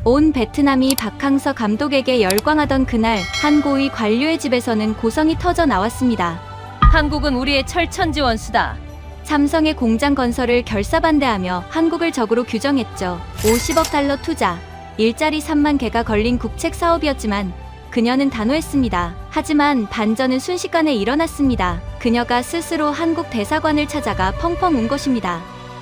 온 베트남이 박항서 감독에게 열광하던 그날 한 고위 관료의 집에서는 고성이 터져 나왔습니다. 한국은 우리의 철천지 원수다. 삼성의 공장 건설을 결사반대하며 한국을 적으로 규정했죠. 50억 달러 투자, 일자리 3만 개가 걸린 국책 사업이었지만 그녀는 단호했습니다. 하지만 반전은 순식간에 일어났습니다. 그녀가 스스로 한국 대사관을 찾아가 펑펑 운 것입니다.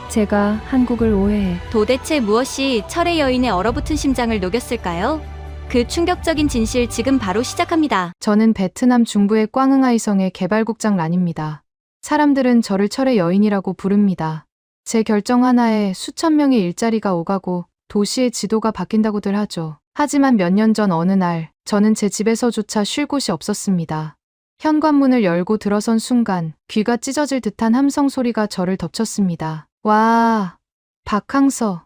제가 한국을 오해해. 도대체 무엇이 철의 여인의 얼어붙은 심장을 녹였을까요? 그 충격적인 진실 지금 바로 시작합니다. 저는 베트남 중부의 꽝응하이성의 개발국장 란입니다. 사람들은 저를 철의 여인이라고 부릅니다. 제 결정 하나에 수천 명의 일자리가 오가고 도시의 지도가 바뀐다고들 하죠. 하지만 몇 년 전 어느 날 저는 제 집에서조차 쉴 곳이 없었습니다. 현관문을 열고 들어선 순간 귀가 찢어질 듯한 함성 소리가 저를 덮쳤습니다. 와, 박항서,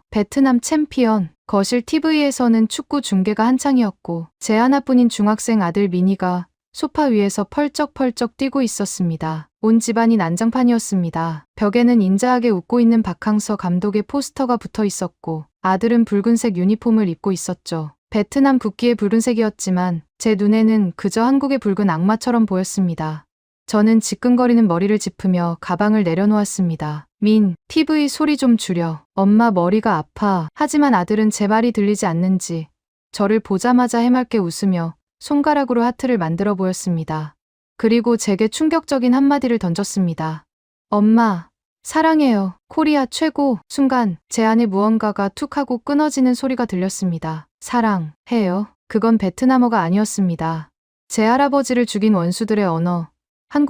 베트남 챔피언. 거실 TV에서는 축구 중계가 한창이었고 제 하나뿐인 중학생 아들 미니가 소파 위에서 펄쩍펄쩍 뛰고 있었습니다. 온 집안이 난장판이었습니다. 벽에는 인자하게 웃고 있는 박항서 감독의 포스터가 붙어 있었고 아들은 붉은색 유니폼을 입고 있었죠. 베트남 국기의 붉은색이었지만 제 눈에는 그저 한국의 붉은 악마처럼 보였습니다. 저는 지끈거리는 머리를 짚으며 가방을 내려놓았습니다. 민, TV 소리 좀 줄여. 엄마 머리가 아파. 하지만 아들은 제 말이 들리지 않는지 저를 보자마자 해맑게 웃으며 손가락으로 하트를 만들어 보였습니다. 그리고 제게 충격적인 한마디를 던졌습니다. 엄마, 사랑해요. 코리아 최고. 순간 제 안에 무언가가 툭 하고 끊어지는 소리가 들렸습니다. 사랑해요. 그건 베트남어가 아니었습니다. 제 할아버지를 죽인 원수들의 언어,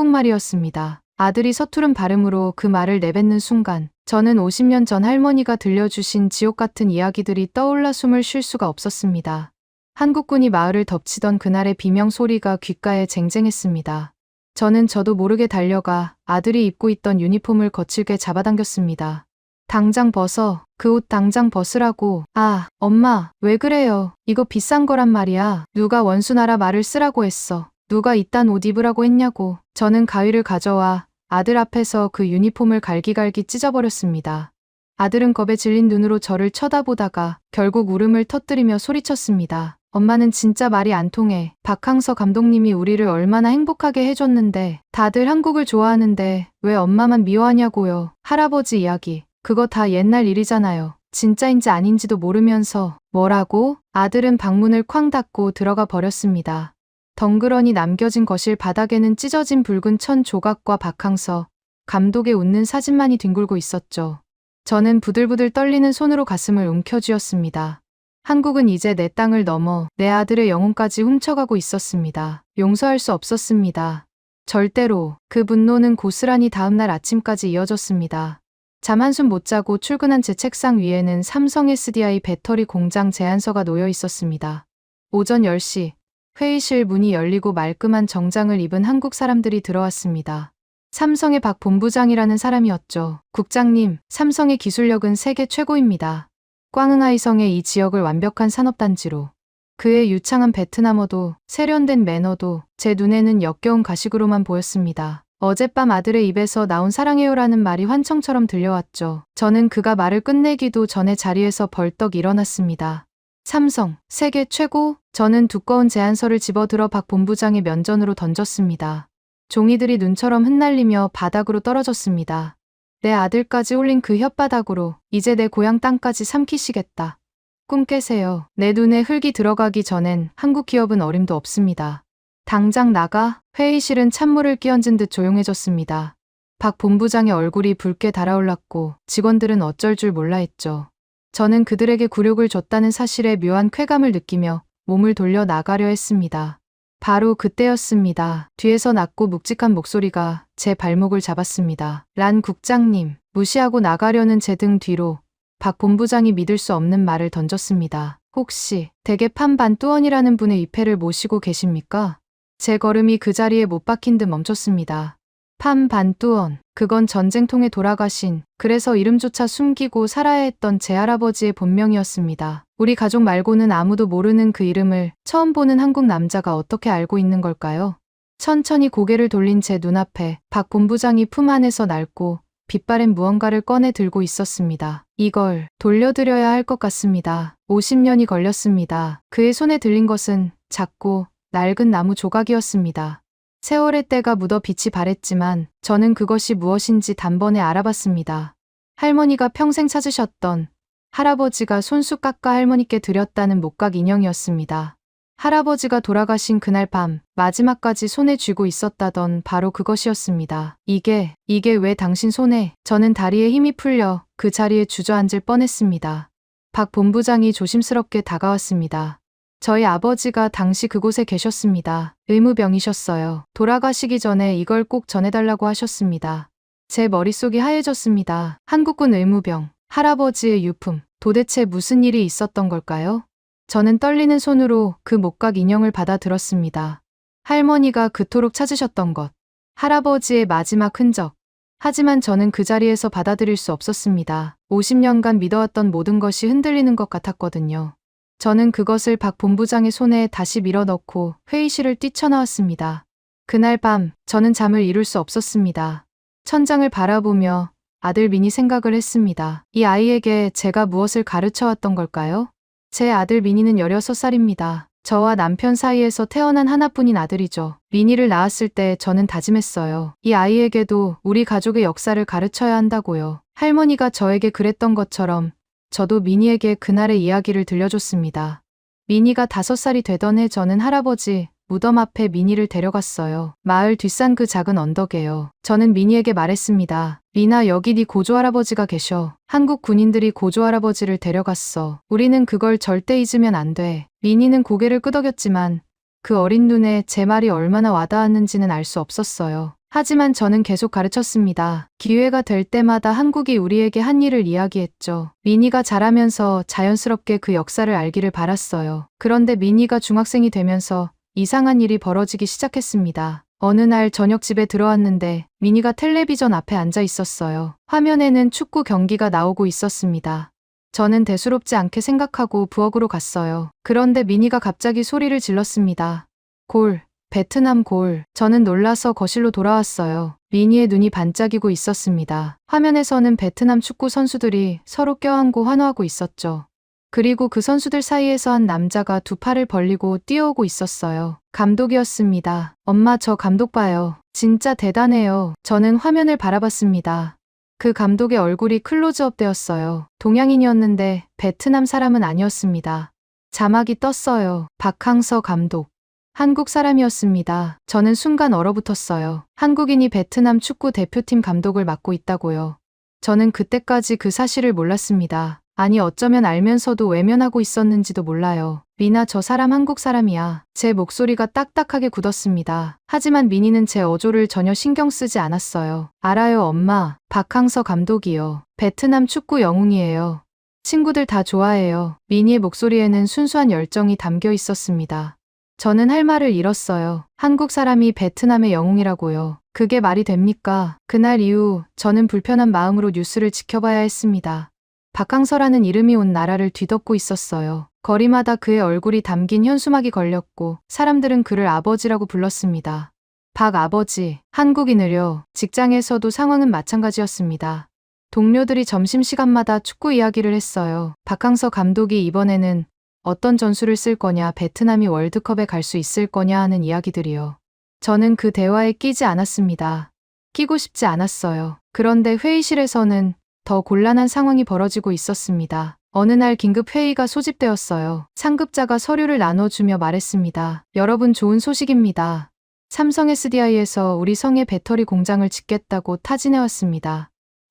한국말이었습니다. 아들이 서투른 발음으로 그 말을 내뱉는 순간 저는 50년 전 할머니가 들려주신 지옥 같은 이야기들이 떠올라 숨을 쉴 수가 없었습니다. 한국군이 마을을 덮치던 그날의 비명 소리가 귓가에 쟁쟁했습니다. 저는 저도 모르게 달려가 아들이 입고 있던 유니폼을 거칠게 잡아당겼습니다. 당장 벗어. 그 옷 당장 벗으라고. 아, 엄마, 왜 그래요? 이거 비싼 거란 말이야. 누가 원수나라 말을 쓰라고 했어. 누가 이딴 옷 입으라고 했냐고. 저는 가위를 가져와 아들 앞에서 그 유니폼을 갈기갈기 찢어버렸습니다. 아들은 겁에 질린 눈으로 저를 쳐다보다가 결국 울음을 터뜨리며 소리쳤습니다. 엄마는 진짜 말이 안 통해. 박항서 감독님이 우리를 얼마나 행복하게 해줬는데 다들 한국을 좋아하는데 왜 엄마만 미워하냐고요. 할아버지 이야기. 그거 다 옛날 일이잖아요. 진짜인지 아닌지도 모르면서. 뭐라고? 아들은 방문을 쾅 닫고 들어가 버렸습니다. 덩그러니 남겨진 거실 바닥에는 찢어진 붉은 천 조각과 박항서 감독의 웃는 사진만이 뒹굴고 있었죠. 저는 부들부들 떨리는 손으로 가슴을 움켜쥐었습니다. 한국은 이제 내 땅을 넘어 내 아들의 영혼까지 훔쳐가고 있었습니다. 용서할 수 없었습니다. 절대로. 그 분노는 고스란히 다음날 아침까지 이어졌습니다. 잠 한숨 못 자고 출근한 제 책상 위에는 삼성 SDI 배터리 공장 제안서가 놓여 있었습니다. 오전 10시 회의실 문이 열리고 말끔한 정장을 입은 한국 사람들이 들어왔습니다. 삼성의 박 본부장이라는 사람이었죠. 국장님, 삼성의 기술력은 세계 최고입니다. 꽝응하이성의 이 지역을 완벽한 산업단지로. 그의 유창한 베트남어도 세련된 매너도 제 눈에는 역겨운 가식으로만 보였습니다. 어젯밤 아들의 입에서 나온 사랑해요라는 말이 환청처럼 들려왔죠. 저는 그가 말을 끝내기도 전에 자리에서 벌떡 일어났습니다. 삼성, 세계 최고? 저는 두꺼운 제안서를 집어들어 박 본부장의 면전으로 던졌습니다. 종이들이 눈처럼 흩날리며 바닥으로 떨어졌습니다. 내 아들까지 홀린 그 혓바닥으로 이제 내 고향 땅까지 삼키시겠다. 꿈 깨세요. 내 눈에 흙이 들어가기 전엔 한국 기업은 어림도 없습니다. 당장 나가. 회의실은 찬물을 끼얹은 듯 조용해졌습니다. 박 본부장의 얼굴이 붉게 달아올랐고 직원들은 어쩔 줄 몰라 했죠. 저는 그들에게 굴욕을 줬다는 사실에 묘한 쾌감을 느끼며 몸을 돌려 나가려 했습니다. 바로 그때였습니다. 뒤에서 낮고 묵직한 목소리가 제 발목을 잡았습니다. 란 국장님. 무시하고 나가려는 제 등 뒤로 박 본부장이 믿을 수 없는 말을 던졌습니다. 혹시 대개 판반뚜언이라는 분의 위패를 모시고 계십니까? 제 걸음이 그 자리에 못 박힌 듯 멈췄습니다. 판반뚜언. 그건 전쟁통에 돌아가신, 그래서 이름조차 숨기고 살아야 했던 제 할아버지의 본명이었습니다. 우리 가족 말고는 아무도 모르는 그 이름을 처음 보는 한국 남자가 어떻게 알고 있는 걸까요? 천천히 고개를 돌린 제 눈앞에 박 본부장이 품 안에서 낡고 빛바랜 무언가를 꺼내 들고 있었습니다. 이걸 돌려드려야 할 것 같습니다. 50년이 걸렸습니다. 그의 손에 들린 것은 작고 낡은 나무 조각이었습니다. 세월의 때가 묻어 빛이 바랬지만 저는 그것이 무엇인지 단번에 알아봤습니다. 할머니가 평생 찾으셨던, 할아버지가 손수 깎아 할머니께 드렸다는 목각 인형이었습니다. 할아버지가 돌아가신 그날 밤 마지막까지 손에 쥐고 있었다던 바로 그것이었습니다. 이게 왜 당신 손에? 저는 다리에 힘이 풀려 그 자리에 주저앉을 뻔했습니다. 박 본부장이 조심스럽게 다가왔습니다. 저희 아버지가 당시 그곳에 계셨습니다. 의무병이셨어요. 돌아가시기 전에 이걸 꼭 전해달라고 하셨습니다. 제 머릿속이 하얘졌습니다. 한국군 의무병, 할아버지의 유품, 도대체 무슨 일이 있었던 걸까요? 저는 떨리는 손으로 그 목각 인형을 받아 들었습니다. 할머니가 그토록 찾으셨던 것, 할아버지의 마지막 흔적. 하지만 저는 그 자리에서 받아들일 수 없었습니다. 50년간 믿어왔던 모든 것이 흔들리는 것 같았거든요. 저는 그것을 박 본부장의 손에 다시 밀어넣고 회의실을 뛰쳐나왔습니다. 그날 밤 저는 잠을 이룰 수 없었습니다. 천장을 바라보며 아들 민이 생각을 했습니다. 이 아이에게 제가 무엇을 가르쳐왔던 걸까요? 제 아들 민이는 16살입니다. 저와 남편 사이에서 태어난 하나뿐인 아들이죠. 민이를 낳았을 때 저는 다짐했어요. 이 아이에게도 우리 가족의 역사를 가르쳐야 한다고요. 할머니가 저에게 그랬던 것처럼 저도 민이에게 그날의 이야기를 들려줬습니다. 민이가 5살이 되던 해 저는 할아버지 무덤 앞에 민이를 데려갔어요. 마을 뒷산 그 작은 언덕에요. 저는 민이에게 말했습니다. 민아, 여기 네 고조할아버지가 계셔. 한국 군인들이 고조할아버지를 데려갔어. 우리는 그걸 절대 잊으면 안 돼. 민이는 고개를 끄덕였지만 그 어린 눈에 제 말이 얼마나 와닿았는지는 알 수 없었어요. 하지만 저는 계속 가르쳤습니다. 기회가 될 때마다 한국이 우리에게 한 일을 이야기했죠. 민이가 자라면서 자연스럽게 그 역사를 알기를 바랐어요. 그런데 민이가 중학생이 되면서 이상한 일이 벌어지기 시작했습니다. 어느 날 저녁 집에 들어왔는데 민이가 텔레비전 앞에 앉아 있었어요. 화면에는 축구 경기가 나오고 있었습니다. 저는 대수롭지 않게 생각하고 부엌으로 갔어요. 그런데 민이가 갑자기 소리를 질렀습니다. 골, 베트남 골. 저는 놀라서 거실로 돌아왔어요. 민이의 눈이 반짝이고 있었습니다. 화면에서는 베트남 축구 선수들이 서로 껴안고 환호하고 있었죠. 그리고 그 선수들 사이에서 한 남자가 두 팔을 벌리고 뛰어오고 있었어요. 감독이었습니다. 엄마, 저 감독 봐요. 진짜 대단해요. 저는 화면을 바라봤습니다. 그 감독의 얼굴이 클로즈업 되었어요. 동양인이었는데 베트남 사람은 아니었습니다. 자막이 떴어요. 박항서 감독. 한국 사람이었습니다. 저는 순간 얼어붙었어요. 한국인이 베트남 축구 대표팀 감독을 맡고 있다고요. 저는 그때까지 그 사실을 몰랐습니다. 아니, 어쩌면 알면서도 외면하고 있었는지도 몰라요. 미나, 저 사람 한국 사람이야. 제 목소리가 딱딱하게 굳었습니다. 하지만 민이는 제 어조를 전혀 신경 쓰지 않았어요. 알아요, 엄마. 박항서 감독이요. 베트남 축구 영웅이에요. 친구들 다 좋아해요. 민이의 목소리에는 순수한 열정이 담겨 있었습니다. 저는 할 말을 잃었어요. 한국 사람이 베트남의 영웅이라고요. 그게 말이 됩니까? 그날 이후 저는 불편한 마음으로 뉴스를 지켜봐야 했습니다. 박항서라는 이름이 온 나라를 뒤덮고 있었어요. 거리마다 그의 얼굴이 담긴 현수막이 걸렸고 사람들은 그를 아버지라고 불렀습니다. 박 아버지, 한국인을요. 직장에서도 상황은 마찬가지였습니다. 동료들이 점심시간마다 축구 이야기를 했어요. 박항서 감독이 이번에는 어떤 전술을 쓸 거냐, 베트남이 월드컵에 갈 수 있을 거냐 하는 이야기들이요. 저는 그 대화에 끼지 않았습니다. 끼고 싶지 않았어요. 그런데 회의실에서는 더 곤란한 상황이 벌어지고 있었습니다. 어느 날 긴급 회의가 소집되었어요. 상급자가 서류를 나눠주며 말했습니다. 여러분, 좋은 소식입니다. 삼성 SDI에서 우리 성에 배터리 공장을 짓겠다고 타진해왔습니다.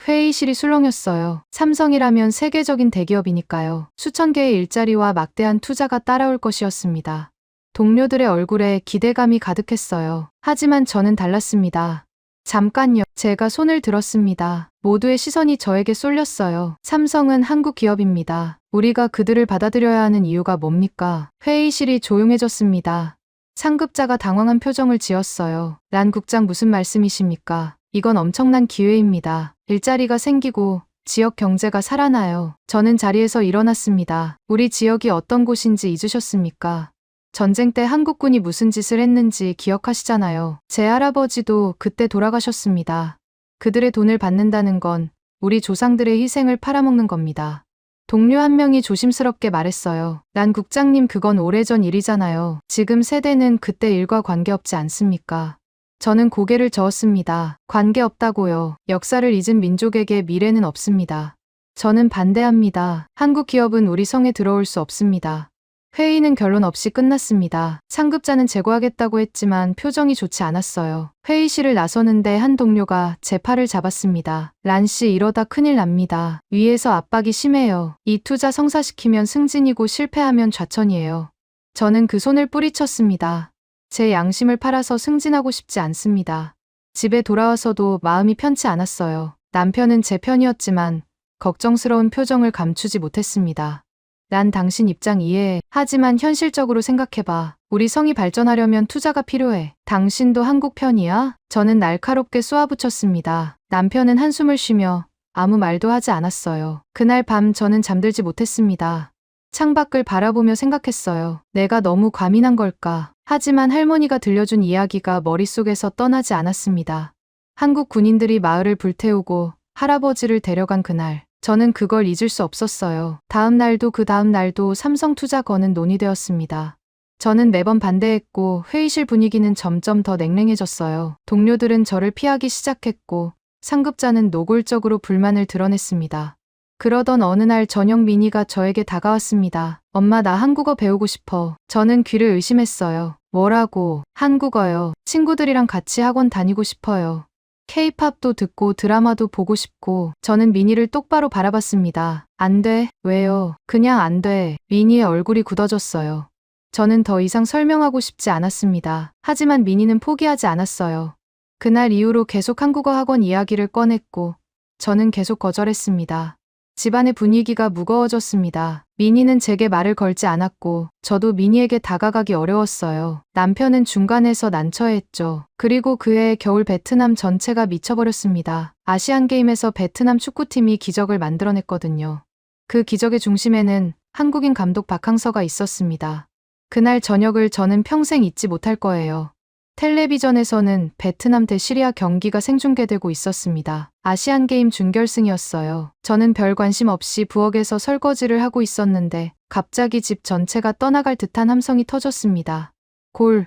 회의실이 술렁였어요. 삼성이라면 세계적인 대기업이니까요. 수천 개의 일자리와 막대한 투자가 따라올 것이었습니다. 동료들의 얼굴에 기대감이 가득했어요. 하지만 저는 달랐습니다. 잠깐요. 제가 손을 들었습니다. 모두의 시선이 저에게 쏠렸어요. 삼성은 한국 기업입니다. 우리가 그들을 받아들여야 하는 이유가 뭡니까? 회의실이 조용해졌습니다. 상급자가 당황한 표정을 지었어요. 란 국장, 무슨 말씀이십니까? 이건 엄청난 기회입니다. 일자리가 생기고 지역 경제가 살아나요. 저는 자리에서 일어났습니다. 우리 지역이 어떤 곳인지 잊으셨습니까? 전쟁 때 한국군이 무슨 짓을 했는지 기억하시잖아요. 제 할아버지도 그때 돌아가셨습니다. 그들의 돈을 받는다는 건 우리 조상들의 희생을 팔아먹는 겁니다. 동료 한 명이 조심스럽게 말했어요. 난 국장님 그건 오래전 일이잖아요. 지금 세대는 그때 일과 관계없지 않습니까? 저는 고개를 저었습니다. 관계없다고요. 역사를 잊은 민족에게 미래는 없습니다. 저는 반대합니다. 한국 기업은 우리 성에 들어올 수 없습니다. 회의는 결론 없이 끝났습니다. 상급자는 제거하겠다고 했지만 표정이 좋지 않았어요. 회의실을 나서는데 한 동료가 제 팔을 잡았습니다. 란 씨 이러다 큰일 납니다. 위에서 압박이 심해요. 이 투자 성사시키면 승진이고 실패하면 좌천이에요. 저는 그 손을 뿌리쳤습니다. 제 양심을 팔아서 승진하고 싶지 않습니다. 집에 돌아와서도 마음이 편치 않았어요. 남편은 제 편이었지만 걱정스러운 표정을 감추지 못했습니다. 난 당신 입장 이해해. 하지만 현실적으로 생각해봐. 우리 성이 발전하려면 투자가 필요해. 당신도 한국 편이야? 저는 날카롭게 쏘아붙였습니다. 남편은 한숨을 쉬며 아무 말도 하지 않았어요. 그날 밤 저는 잠들지 못했습니다. 창밖을 바라보며 생각했어요. 내가 너무 과민한 걸까? 하지만 할머니가 들려준 이야기가 머릿속에서 떠나지 않았습니다. 한국 군인들이 마을을 불태우고 할아버지를 데려간 그날. 저는 그걸 잊을 수 없었어요. 다음 날도 그 다음 날도 삼성투자건은 논의되었습니다. 저는 매번 반대했고 회의실 분위기는 점점 더 냉랭해졌어요. 동료들은 저를 피하기 시작했고 상급자는 노골적으로 불만을 드러냈습니다. 그러던 어느 날 저녁 미니가 저에게 다가왔습니다. 엄마 나 한국어 배우고 싶어. 저는 귀를 의심했어요. 뭐라고? 한국어요. 친구들이랑 같이 학원 다니고 싶어요. K-팝도 듣고 드라마도 보고 싶고. 저는 미니를 똑바로 바라봤습니다. 안 돼. 왜요? 그냥 안 돼. 미니의 얼굴이 굳어졌어요. 저는 더 이상 설명하고 싶지 않았습니다. 하지만 미니는 포기하지 않았어요. 그날 이후로 계속 한국어 학원 이야기를 꺼냈고 저는 계속 거절했습니다. 집안의 분위기가 무거워졌습니다. 미니는 제게 말을 걸지 않았고 저도 미니에게 다가가기 어려웠어요. 남편은 중간에서 난처해했죠. 그리고 그해 겨울 베트남 전체가 미쳐버렸습니다. 아시안게임에서 베트남 축구팀이 기적을 만들어냈거든요. 그 기적의 중심에는 한국인 감독 박항서가 있었습니다. 그날 저녁을 저는 평생 잊지 못할 거예요. 텔레비전에서는 베트남 대 시리아 경기가 생중계되고 있었습니다. 아시안게임 준결승이었어요. 저는 별 관심 없이 부엌에서 설거지를 하고 있었는데 갑자기 집 전체가 떠나갈 듯한 함성이 터졌습니다. 골,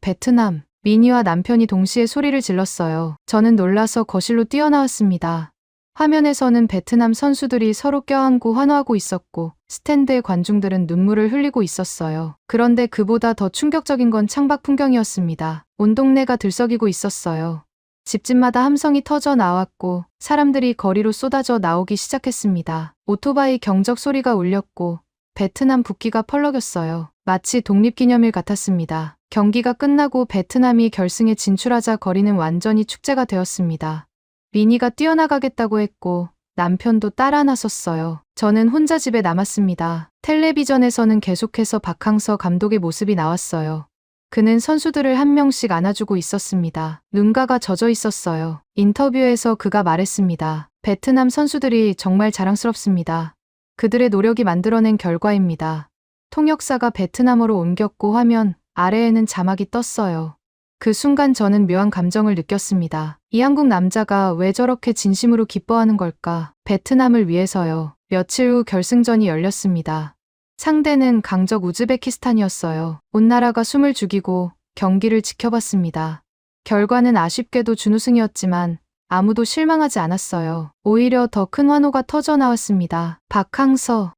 베트남. 미니와 남편이 동시에 소리를 질렀어요. 저는 놀라서 거실로 뛰어나왔습니다. 화면에서는 베트남 선수들이 서로 껴안고 환호하고 있었고 스탠드의 관중들은 눈물을 흘리고 있었어요. 그런데 그보다 더 충격적인 건 창밖 풍경이었습니다. 온 동네가 들썩이고 있었어요. 집집마다 함성이 터져 나왔고 사람들이 거리로 쏟아져 나오기 시작했습니다. 오토바이 경적 소리가 울렸고 베트남 국기가 펄럭였어요. 마치 독립기념일 같았습니다. 경기가 끝나고 베트남이 결승에 진출하자 거리는 완전히 축제가 되었습니다. 미니가 뛰어나가겠다고 했고 남편도 따라 나섰어요. 저는 혼자 집에 남았습니다. 텔레비전에서는 계속해서 박항서 감독의 모습이 나왔어요. 그는 선수들을 한 명씩 안아주고 있었습니다. 눈가가 젖어 있었어요. 인터뷰에서 그가 말했습니다. 베트남 선수들이 정말 자랑스럽습니다. 그들의 노력이 만들어낸 결과입니다. 통역사가 베트남어로 옮겼고 화면 아래에는 자막이 떴어요. 그 순간 저는 묘한 감정을 느꼈습니다. 이 한국 남자가 왜 저렇게 진심으로 기뻐하는 걸까? 베트남을 위해서요. 며칠 후 결승전이 열렸습니다. 상대는 강적 우즈베키스탄이었어요. 온 나라가 숨을 죽이고 경기를 지켜봤습니다. 결과는 아쉽게도 준우승이었지만 아무도 실망하지 않았어요. 오히려 더 큰 환호가 터져 나왔습니다. 박항서.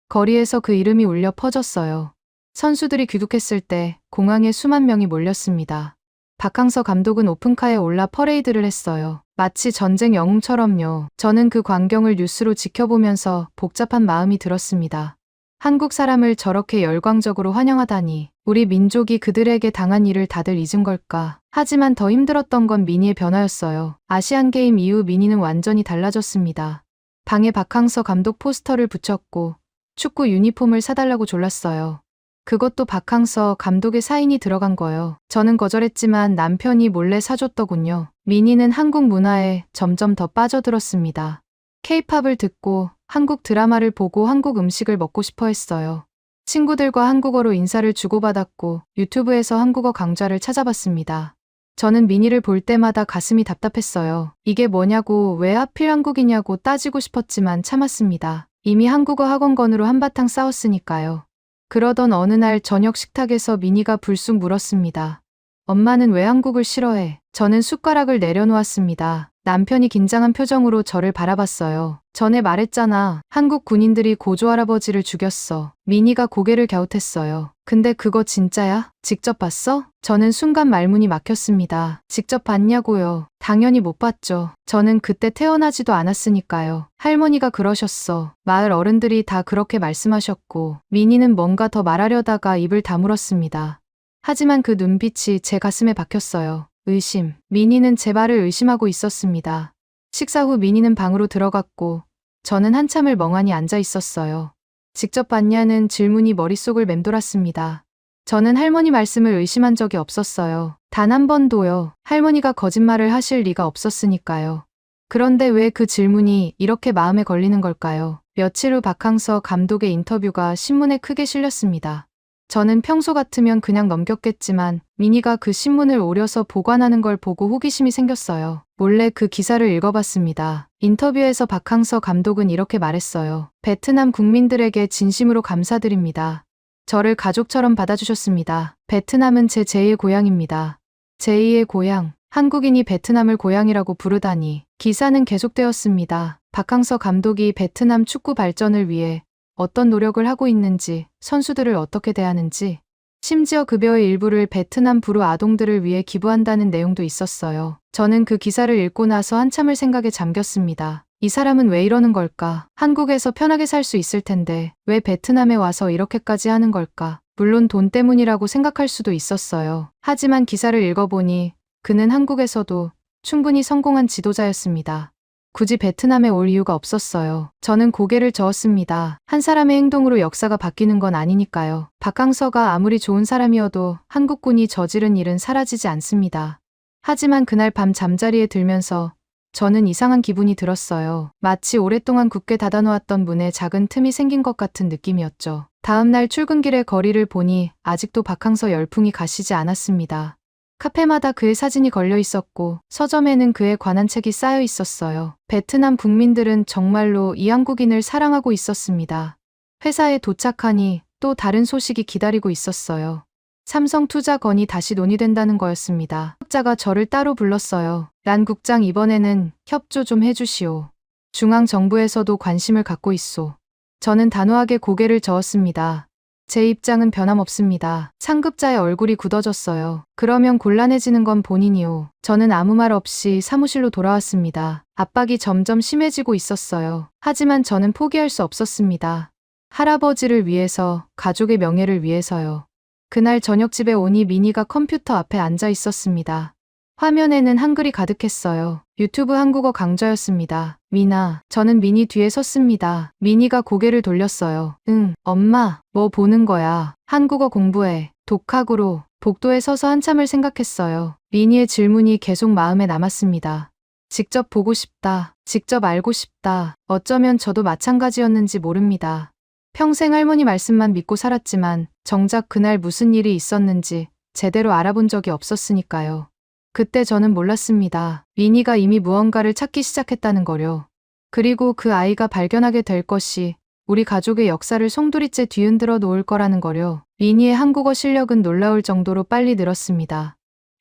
거리에서 그 이름이 울려 퍼졌어요. 선수들이 귀국했을 때 공항에 수만 명이 몰렸습니다. 박항서 감독은 오픈카에 올라 퍼레이드를 했어요. 마치 전쟁 영웅처럼요. 저는 그 광경을 뉴스로 지켜보면서 복잡한 마음이 들었습니다. 한국 사람을 저렇게 열광적으로 환영하다니. 우리 민족이 그들에게 당한 일을 다들 잊은 걸까? 하지만 더 힘들었던 건 미니의 변화였어요. 아시안게임 이후 미니는 완전히 달라졌습니다. 방에 박항서 감독 포스터를 붙였고 축구 유니폼을 사달라고 졸랐어요. 그것도 박항서 감독의 사인이 들어간 거요. 저는 거절했지만 남편이 몰래 사줬더군요. 미니는 한국 문화에 점점 더 빠져들었습니다. K-팝을 듣고 한국 드라마를 보고 한국 음식을 먹고 싶어 했어요. 친구들과 한국어로 인사를 주고받았고 유튜브에서 한국어 강좌를 찾아봤습니다. 저는 미니를 볼 때마다 가슴이 답답했어요. 이게 뭐냐고, 왜 하필 한국이냐고 따지고 싶었지만 참았습니다. 이미 한국어 학원권으로 한바탕 싸웠으니까요. 그러던 어느 날 저녁 식탁에서 미니가 불쑥 물었습니다. 엄마는 왜 한국을 싫어해? 저는 숟가락을 내려놓았습니다. 남편이 긴장한 표정으로 저를 바라봤어요. 전에 말했잖아. 한국 군인들이 고조할아버지를 죽였어. 미니가 고개를 갸웃했어요. 근데 그거 진짜야? 직접 봤어? 저는 순간 말문이 막혔습니다. 직접 봤냐고요? 당연히 못 봤죠. 저는 그때 태어나지도 않았으니까요. 할머니가 그러셨어. 마을 어른들이 다 그렇게 말씀하셨고, 미니는 뭔가 더 말하려다가 입을 다물었습니다. 하지만 그 눈빛이 제 가슴에 박혔어요. 의심. 미니는 제 말을 의심하고 있었습니다. 식사 후 미니는 방으로 들어갔고 저는 한참을 멍하니 앉아 있었어요. 직접 봤냐는 질문이 머릿속을 맴돌았습니다. 저는 할머니 말씀을 의심한 적이 없었어요. 단 한 번도요. 할머니가 거짓말을 하실 리가 없었으니까요. 그런데 왜 그 질문이 이렇게 마음에 걸리는 걸까요? 며칠 후 박항서 감독의 인터뷰가 신문에 크게 실렸습니다. 저는 평소 같으면 그냥 넘겼겠지만 미니가 그 신문을 오려서 보관하는 걸 보고 호기심이 생겼어요. 몰래 그 기사를 읽어봤습니다. 인터뷰에서 박항서 감독은 이렇게 말했어요. 베트남 국민들에게 진심으로 감사드립니다. 저를 가족처럼 받아주셨습니다. 베트남은 제 제2의 고향입니다. 제2의 고향. 한국인이 베트남을 고향이라고 부르다니. 기사는 계속되었습니다. 박항서 감독이 베트남 축구 발전을 위해 어떤 노력을 하고 있는지, 선수들을 어떻게 대하는지, 심지어 급여의 일부를 베트남 불우 아동들을 위해 기부한다는 내용도 있었어요. 저는 그 기사를 읽고 나서 한참을 생각에 잠겼습니다. 이 사람은 왜 이러는 걸까? 한국에서 편하게 살 수 있을 텐데 왜 베트남에 와서 이렇게까지 하는 걸까? 물론 돈 때문이라고 생각할 수도 있었어요. 하지만 기사를 읽어보니 그는 한국에서도 충분히 성공한 지도자였습니다. 굳이 베트남에 올 이유가 없었어요. 저는 고개를 저었습니다. 한 사람의 행동으로 역사가 바뀌는 건 아니니까요. 박항서가 아무리 좋은 사람이어도 한국군이 저지른 일은 사라지지 않습니다. 하지만 그날 밤 잠자리에 들면서 저는 이상한 기분이 들었어요. 마치 오랫동안 굳게 닫아놓았던 문에 작은 틈이 생긴 것 같은 느낌이었죠. 다음 날 출근길의 거리를 보니 아직도 박항서 열풍이 가시지 않았습니다. 카페마다 그의 사진이 걸려 있었고 서점에는 그에 관한 책이 쌓여 있었어요. 베트남 국민들은 정말로 이 한국인을 사랑하고 있었습니다. 회사에 도착하니 또 다른 소식이 기다리고 있었어요. 삼성 투자 건이 다시 논의된다는 거였습니다. 협자가 저를 따로 불렀어요. 란 국장, 이번에는 협조 좀 해주시오. 중앙정부에서도 관심을 갖고 있소. 저는 단호하게 고개를 저었습니다. 제 입장은 변함없습니다. 상급자의 얼굴이 굳어졌어요. 그러면 곤란해지는 건 본인이오. 저는 아무 말 없이 사무실로 돌아왔습니다. 압박이 점점 심해지고 있었어요. 하지만 저는 포기할 수 없었습니다. 할아버지를 위해서, 가족의 명예를 위해서요. 그날 저녁 집에 오니 미니가 컴퓨터 앞에 앉아 있었습니다. 화면에는 한글이 가득했어요. 유튜브 한국어 강좌였습니다. 미나, 저는 미니 뒤에 섰습니다. 미니가 고개를 돌렸어요. 응, 엄마, 뭐 보는 거야? 한국어 공부해. 독학으로. 복도에 서서 한참을 생각했어요. 미니의 질문이 계속 마음에 남았습니다. 직접 보고 싶다. 직접 알고 싶다. 어쩌면 저도 마찬가지였는지 모릅니다. 평생 할머니 말씀만 믿고 살았지만 정작 그날 무슨 일이 있었는지 제대로 알아본 적이 없었으니까요. 그때 저는 몰랐습니다. 미니가 이미 무언가를 찾기 시작했다는 거요. 그리고 그 아이가 발견하게 될 것이 우리 가족의 역사를 송두리째 뒤흔들어 놓을 거라는 거요. 미니의 한국어 실력은 놀라울 정도로 빨리 늘었습니다.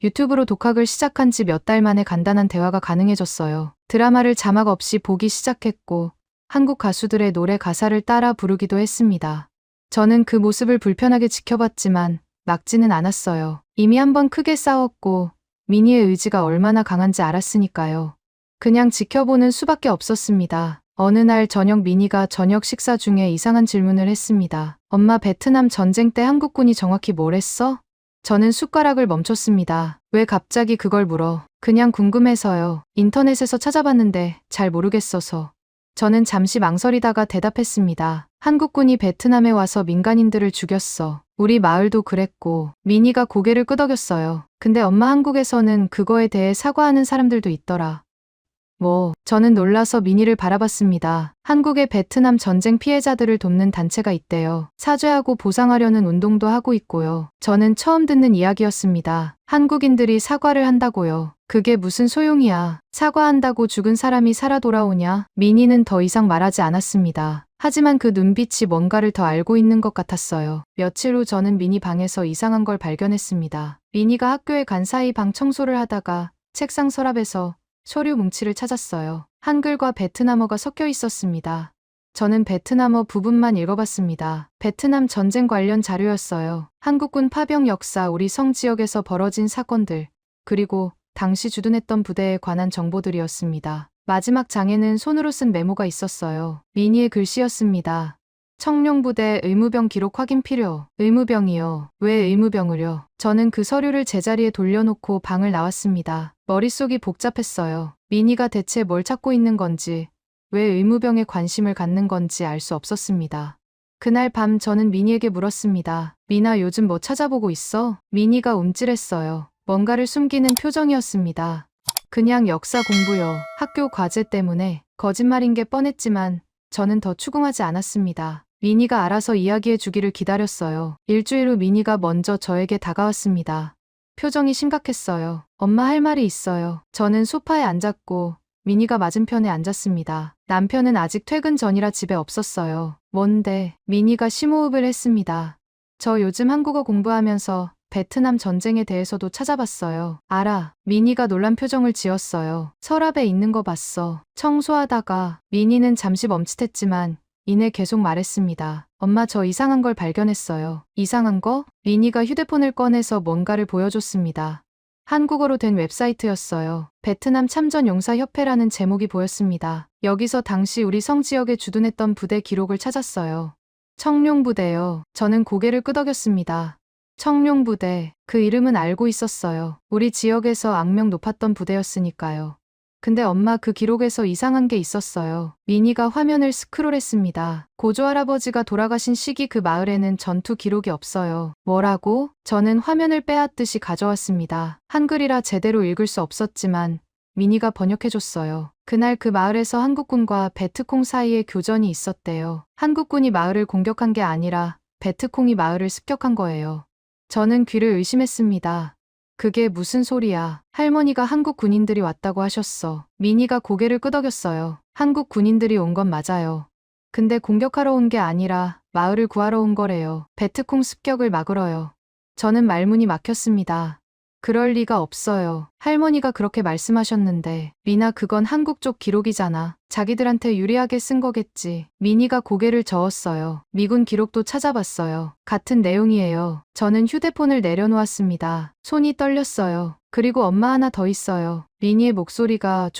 유튜브로 독학을 시작한 지 몇 달 만에 간단한 대화가 가능해졌어요. 드라마를 자막 없이 보기 시작했고 한국 가수들의 노래 가사를 따라 부르기도 했습니다. 저는 그 모습을 불편하게 지켜봤지만 막지는 않았어요. 이미 한번 크게 싸웠고 미니의 의지가 얼마나 강한지 알았으니까요. 그냥 지켜보는 수밖에 없었습니다. 어느 날 저녁 미니가 저녁 식사 중에 이상한 질문을 했습니다. 엄마, 베트남 전쟁 때 한국군이 정확히 뭘 했어? 저는 숟가락을 멈췄습니다. 왜 갑자기 그걸 물어? 그냥 궁금해서요. 인터넷에서 찾아봤는데 잘 모르겠어서. 저는 잠시 망설이다가 대답했습니다. 한국군이 베트남에 와서 민간인들을 죽였어. 우리 마을도 그랬고. 미니가 고개를 끄덕였어요. 근데 엄마, 한국에서는 그거에 대해 사과하는 사람들도 있더라. 저는 놀라서 미니를 바라봤습니다. 한국의 베트남 전쟁 피해자들을 돕는 단체가 있대요. 사죄하고 보상하려는 운동도 하고 있고요. 저는 처음 듣는 이야기였습니다. 한국인들이 사과를 한다고요. 그게 무슨 소용이야. 사과한다고 죽은 사람이 살아 돌아오냐? 미니는 더 이상 말하지 않았습니다. 하지만 그 눈빛이 뭔가를 더 알고 있는 것 같았어요. 며칠 후 저는 미니 방에서 이상한 걸 발견했습니다. 미니가 학교에 간 사이 방 청소를 하다가 책상 서랍에서 서류 뭉치를 찾았어요. 한글과 베트남어가 섞여 있었습니다. 저는 베트남어 부분만 읽어봤습니다. 베트남 전쟁 관련 자료였어요. 한국군 파병 역사, 우리 성 지역에서 벌어진 사건들, 그리고 당시 주둔했던 부대에 관한 정보들이었습니다. 마지막 장에는 손으로 쓴 메모가 있었어요. 미니의 글씨였습니다. 청룡부대 의무병 기록 확인 필요. 의무병이요. 왜 의무병을요? 저는 그 서류를 제자리에 돌려놓고 방을 나왔습니다. 머릿속이 복잡했어요. 미니가 대체 뭘 찾고 있는 건지, 왜 의무병에 관심을 갖는 건지 알 수 없었습니다. 그날 밤 저는 미니에게 물었습니다. 미나, 요즘 뭐 찾아보고 있어? 미니가 움찔했어요. 뭔가를 숨기는 표정이었습니다. 그냥 역사 공부요. 학교 과제 때문에. 거짓말인 게 뻔했지만 저는 더 추궁하지 않았습니다. 미니가 알아서 이야기해 주기를 기다렸어요. 일주일 후 미니가 먼저 저에게 다가왔습니다. 표정이 심각했어요. 엄마, 할 말이 있어요. 저는 소파에 앉았고 미니가 맞은편에 앉았습니다. 남편은 아직 퇴근 전이라 집에 없었어요. 뭔데? 미니가 심호흡을 했습니다. 저 요즘 한국어 공부하면서 베트남 전쟁에 대해서도 찾아봤어요. 알아. 미니가 놀란 표정을 지었어요. 서랍에 있는 거 봤어. 청소하다가. 미니는 잠시 멈칫했지만 이내 계속 말했습니다. 엄마, 저 이상한 걸 발견했어요. 이상한 거? 미니가 휴대폰을 꺼내서 뭔가를 보여줬습니다. 한국어로 된 웹사이트였어요. 베트남 참전용사협회라는 제목이 보였습니다. 여기서 당시 우리 성 지역에 주둔했던 부대 기록을 찾았어요. 청룡부대요. 저는 고개를 끄덕였습니다. 청룡부대, 그 이름은 알고 있었어요. 우리 지역에서 악명 높았던 부대였으니까요. 근데 엄마, 그 기록에서 이상한 게 있었어요. 미니가 화면을 스크롤했습니다. 고조할아버지가 돌아가신 시기 그 마을에는 전투 기록이 없어요. 뭐라고? 저는 화면을 빼앗듯이 가져왔습니다. 한글이라 제대로 읽을 수 없었지만 미니가 번역해줬어요. 그날 그 마을에서 한국군과 베트콩 사이에 교전이 있었대요. 한국군이 마을을 공격한 게 아니라 베트콩이 마을을 습격한 거예요. 저는 귀를 의심했습니다. 그게 무슨 소리야? 할머니가 한국 군인들이 왔다고 하셨어. 미니가 고개를 끄덕였어요. 한국 군인들이 온 건 맞아요. 근데 공격하러 온 게 아니라 마을을 구하러 온 거래요. 베트콩 습격을 막으러요. 저는 말문이 막혔습니다. 그럴 리가 없어요. 할머니가 그렇게 말씀하셨는데. 미나, 그건 한국 쪽 기록이잖아. 자기들한테 유리하게 쓴 거겠지. 미니가 고개를 저었어요. 미군 기록도 찾아봤어요. 같은 내용이에요. 저는 휴대폰을 내려놓았습니다. 손이 떨렸어요. 그리고 엄마, 하나 더 있어요. 미니의 목소리가